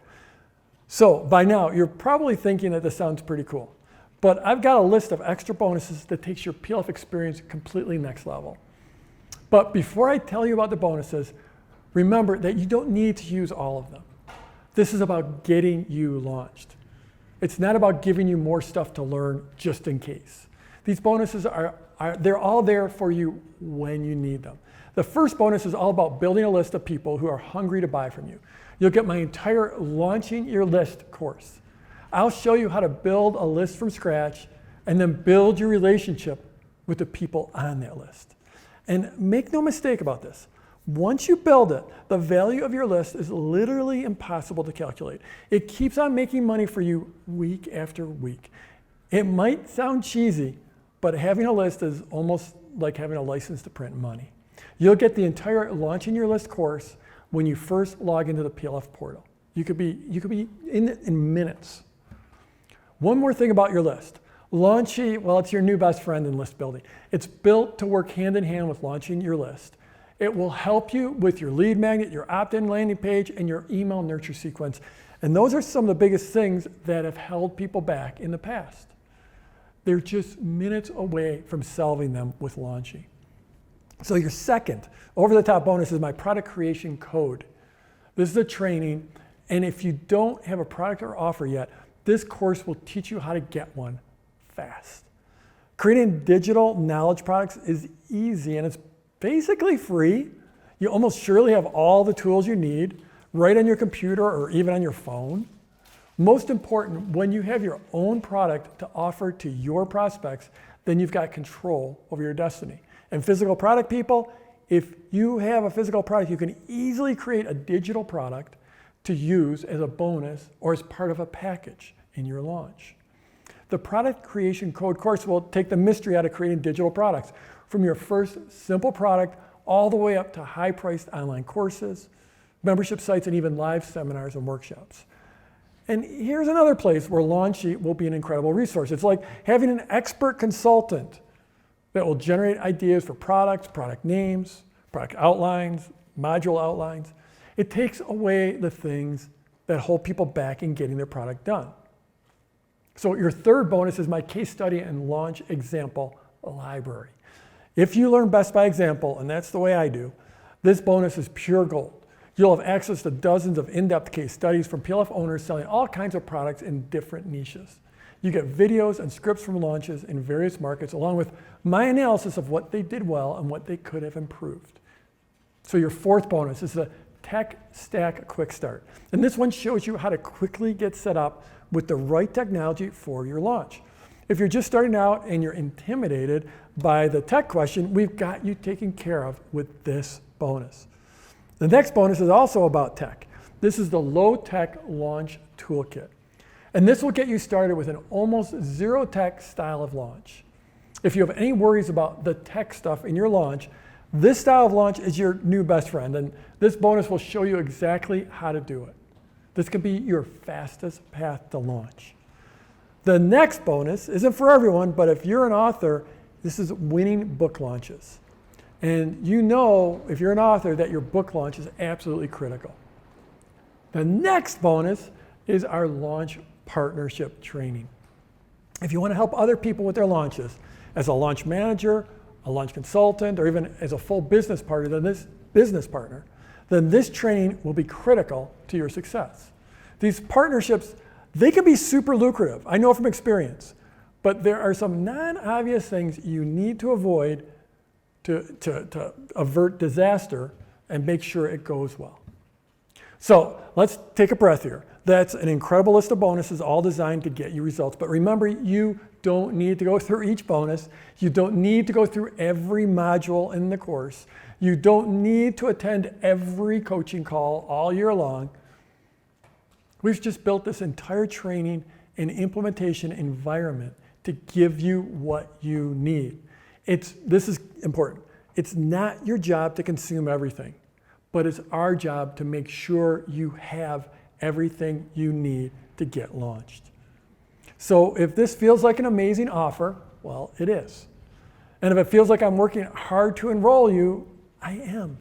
So by now, you're probably thinking that this sounds pretty cool. But I've got a list of extra bonuses that takes your PLF experience completely next level. But before I tell you about the bonuses, remember that you don't need to use all of them. This is about getting you launched. It's not about giving you more stuff to learn just in case. These bonuses they're all there for you when you need them. The first bonus is all about building a list of people who are hungry to buy from you. You'll get my entire Launching Your List course. I'll show you how to build a list from scratch and then build your relationship with the people on that list. And make no mistake about this. Once you build it, the value of your list is literally impossible to calculate. It keeps on making money for you week after week. It might sound cheesy, but having a list is almost like having a license to print money. You'll get the entire Launching Your List course when you first log into the PLF portal. You could be in minutes. One more thing about your list. Launchy, well, it's your new best friend in list building. It's built to work hand in hand with launching your list. It will help you with your lead magnet, your opt-in landing page, and your email nurture sequence. And those are some of the biggest things that have held people back in the past. They're just minutes away from solving them with Launchy. So your second over-the-top bonus is my product creation code. This is a training, and if you don't have a product or offer yet, this course will teach you how to get one fast. Creating digital knowledge products is easy, and it's basically free. You almost surely have all the tools you need right on your computer or even on your phone. Most important, when you have your own product to offer to your prospects, then you've got control over your destiny. And physical product people, if you have a physical product, you can easily create a digital product to use as a bonus or as part of a package in your launch. The product creation code course will take the mystery out of creating digital products, from your first simple product all the way up to high-priced online courses, membership sites, and even live seminars and workshops. And here's another place where Launchy will be an incredible resource. It's like having an expert consultant that will generate ideas for products, product names, product outlines, module outlines. It takes away the things that hold people back in getting their product done. So your third bonus is my case study and launch example library. If you learn best by example, and that's the way I do, this bonus is pure gold. You'll have access to dozens of in-depth case studies from PLF owners selling all kinds of products in different niches. You get videos and scripts from launches in various markets, along with my analysis of what they did well and what they could have improved. So your fourth bonus is the Tech Stack Quick Start. And this one shows you how to quickly get set up with the right technology for your launch. If you're just starting out and you're intimidated by the tech question, we've got you taken care of with this bonus. The next bonus is also about tech. This is the Low Tech Launch Toolkit. And this will get you started with an almost zero tech style of launch. If you have any worries about the tech stuff in your launch, this style of launch is your new best friend, and this bonus will show you exactly how to do it. This can be your fastest path to launch. The next bonus isn't for everyone, but if you're an author, this is winning book launches. And you know, if you're an author, that your book launch is absolutely critical. The next bonus is our launch partnership training. If you want to help other people with their launches, as a launch manager, a launch consultant, or even as a full business partner, then this training will be critical to your success. These partnerships, they can be super lucrative. I know from experience, but there are some non-obvious things you need to avoid to avert disaster and make sure it goes well. So let's take a breath here. That's an incredible list of bonuses, all designed to get you results. But remember, you don't need to go through each bonus. You don't need to go through every module in the course. You don't need to attend every coaching call all year long. We've just built this entire training and implementation environment to give you what you need. This is important. It's not your job to consume everything, but it's our job to make sure you have everything you need to get launched. So if this feels like an amazing offer, well, it is. And if it feels like I'm working hard to enroll you, I am.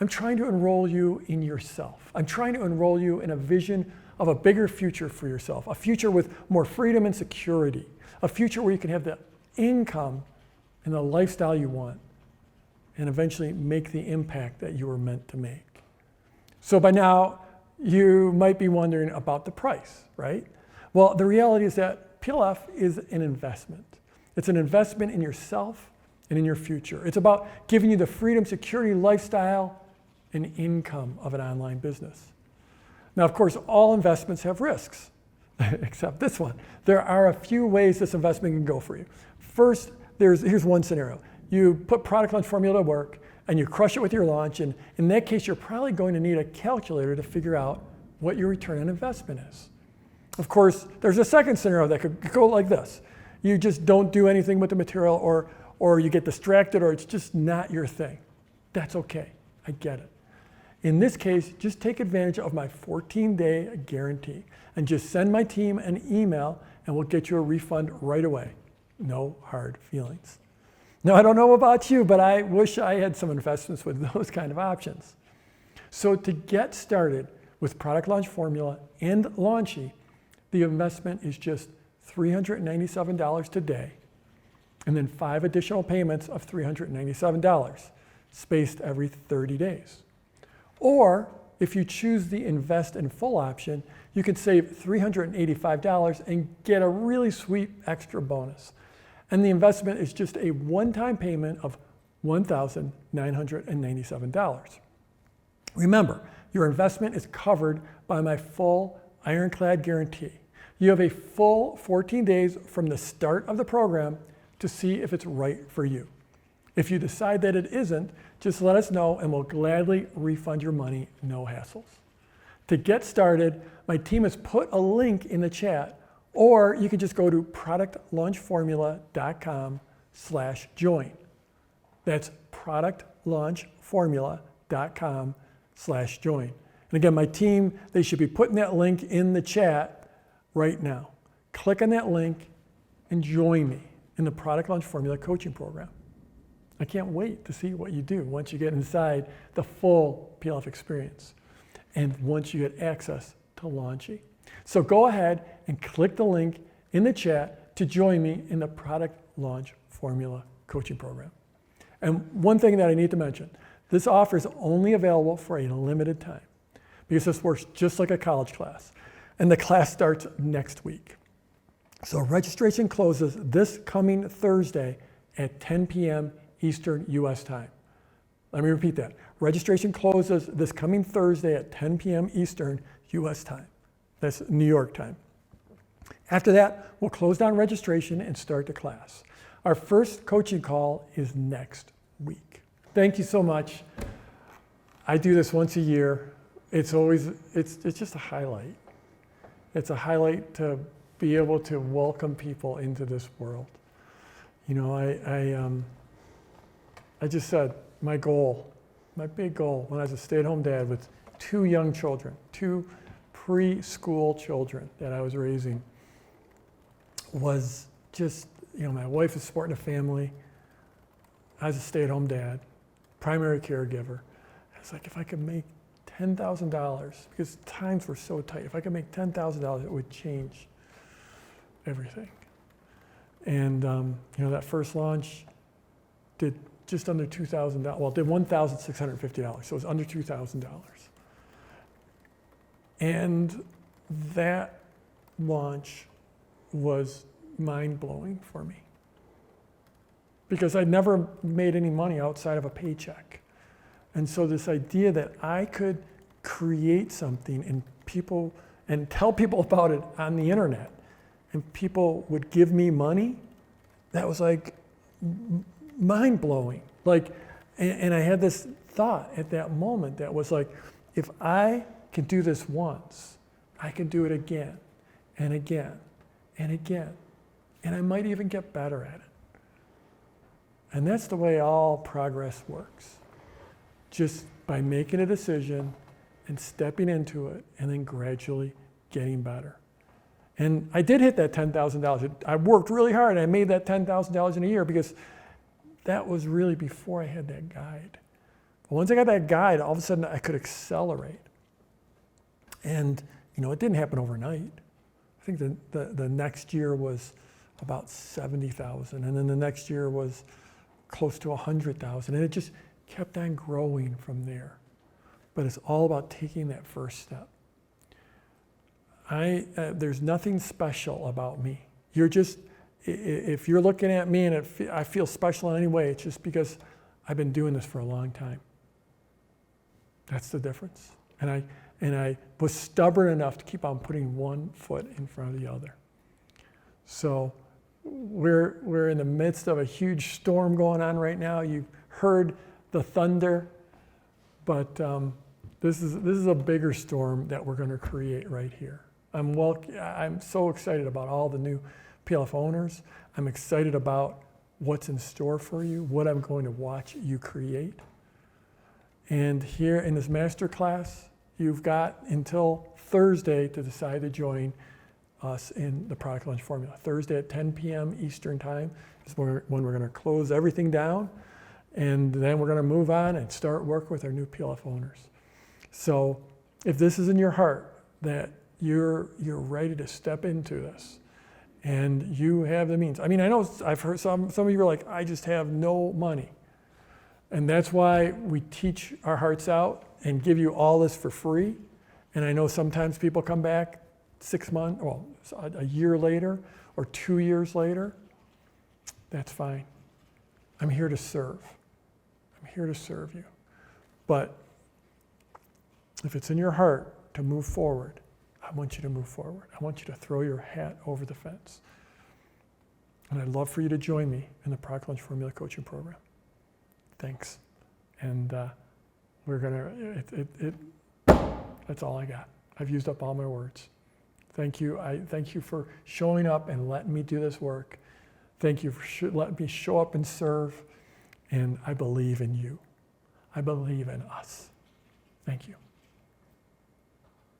I'm trying to enroll you in yourself. I'm trying to enroll you in a vision of a bigger future for yourself, a future with more freedom and security, a future where you can have the income and the lifestyle you want, and eventually make the impact that you were meant to make. So by now, you might be wondering about the price, right? Well, the reality is that PLF is an investment. It's an investment in yourself and in your future. It's about giving you the freedom, security, lifestyle, and income of an online business. Now, of course, all investments have risks, except this one. There are a few ways this investment can go for you. First, here's one scenario. You put product launch formula to work, and you crush it with your launch, and in that case, you're probably going to need a calculator to figure out what your return on investment is. Of course, there's a second scenario that could go like this. You just don't do anything with the material, or you get distracted, or it's just not your thing. That's okay, I get it. In this case, just take advantage of my 14-day guarantee and just send my team an email and we'll get you a refund right away. No hard feelings. Now, I don't know about you, but I wish I had some investments with those kind of options. So to get started with Product Launch Formula and Launchy, the investment is just $397 today, and then 5 additional payments of $397, spaced every 30 days. Or if you choose the Invest in Full option, you can save $385 and get a really sweet extra bonus. And the investment is just a one-time payment of $1,997. Remember, your investment is covered by my full ironclad guarantee. You have a full 14 days from the start of the program to see if it's right for you. If you decide that it isn't, just let us know and we'll gladly refund your money, no hassles. To get started, my team has put a link in the chat, or you can just go to productlaunchformula.com/join. That's productlaunchformula.com/join. And again, my team, they should be putting that link in the chat right now. Click on that link and join me in the Product Launch Formula coaching program. I can't wait to see what you do once you get inside the full PLF experience and once you get access to Launchy. So go ahead and click the link in the chat to join me in the Product Launch Formula coaching program. And one thing that I need to mention, this offer is only available for a limited time because this works just like a college class. And the class starts next week. So registration closes this coming Thursday at 10 p.m. Eastern US time. Let me repeat that. Registration closes this coming Thursday at 10 p.m. Eastern US time. That's New York time. After that, we'll close down registration and start the class. Our first coaching call is next week. Thank you so much. I do this once a year. It's just a highlight. It's a highlight to be able to welcome people into this world. You know, I just said my big goal when I was a stay-at-home dad with 2 young children, 2 preschool children that I was raising, was just, you know, my wife is supporting a family. I was a stay-at-home dad, primary caregiver. It's like if I could make $10,000, because times were so tight, if I could make $10,000, it would change everything. And you know, that first launch did just under $2,000. Well, it did $1,650, so it was under $2,000. And that launch was mind-blowing for me because I'd never made any money outside of a paycheck. And so this idea that I could create something and tell people about it on the internet and people would give me money, that was like mind-blowing. Like, and I had this thought at that moment that was like, if I can do this once, I can do it again and again and again. And I might even get better at it. And that's the way all progress works. Just by making a decision and stepping into it and then gradually getting better. And I did hit that $10,000. I worked really hard and I made that $10,000 in a year because that was really before I had that guide. But once I got that guide, all of a sudden I could accelerate. And you know, it didn't happen overnight. I think the next year was about 70,000, and then the next year was close to 100,000, and it just kept on growing from there. But it's all about taking that first step. There's nothing special about me. If you're looking at me and I feel special in any way, it's just because I've been doing this for a long time. That's the difference. And I was stubborn enough to keep on putting one foot in front of the other. So we're in the midst of a huge storm going on right now. You've heard the thunder, but this is a bigger storm that we're going to create right here. I'm so excited about all the new PLF owners. I'm excited about what's in store for you, what I'm going to watch you create. And here in this masterclass, you've got until Thursday to decide to join us in the product launch formula. Thursday at 10 p.m. Eastern time is when we're going to close everything down, and then we're going to move on and start work with our new PLF owners. So if this is in your heart that you're ready to step into this and you have the means. I mean, I know I've heard some of you are like, I just have no money. And that's why we teach our hearts out and give you all this for free. And I know sometimes people come back 6 months, well, a year later or 2 years later. That's fine. I'm here to serve. I'm here to serve you. But if it's in your heart to move forward, I want you to move forward. I want you to throw your hat over the fence. And I'd love for you to join me in the Product Launch Formula Coaching Program. Thanks. And we're gonna, that's all I got. I've used up all my words. Thank you. I thank you for showing up and letting me do this work. Thank you for letting me show up and serve. And I believe in you. I believe in us. Thank you.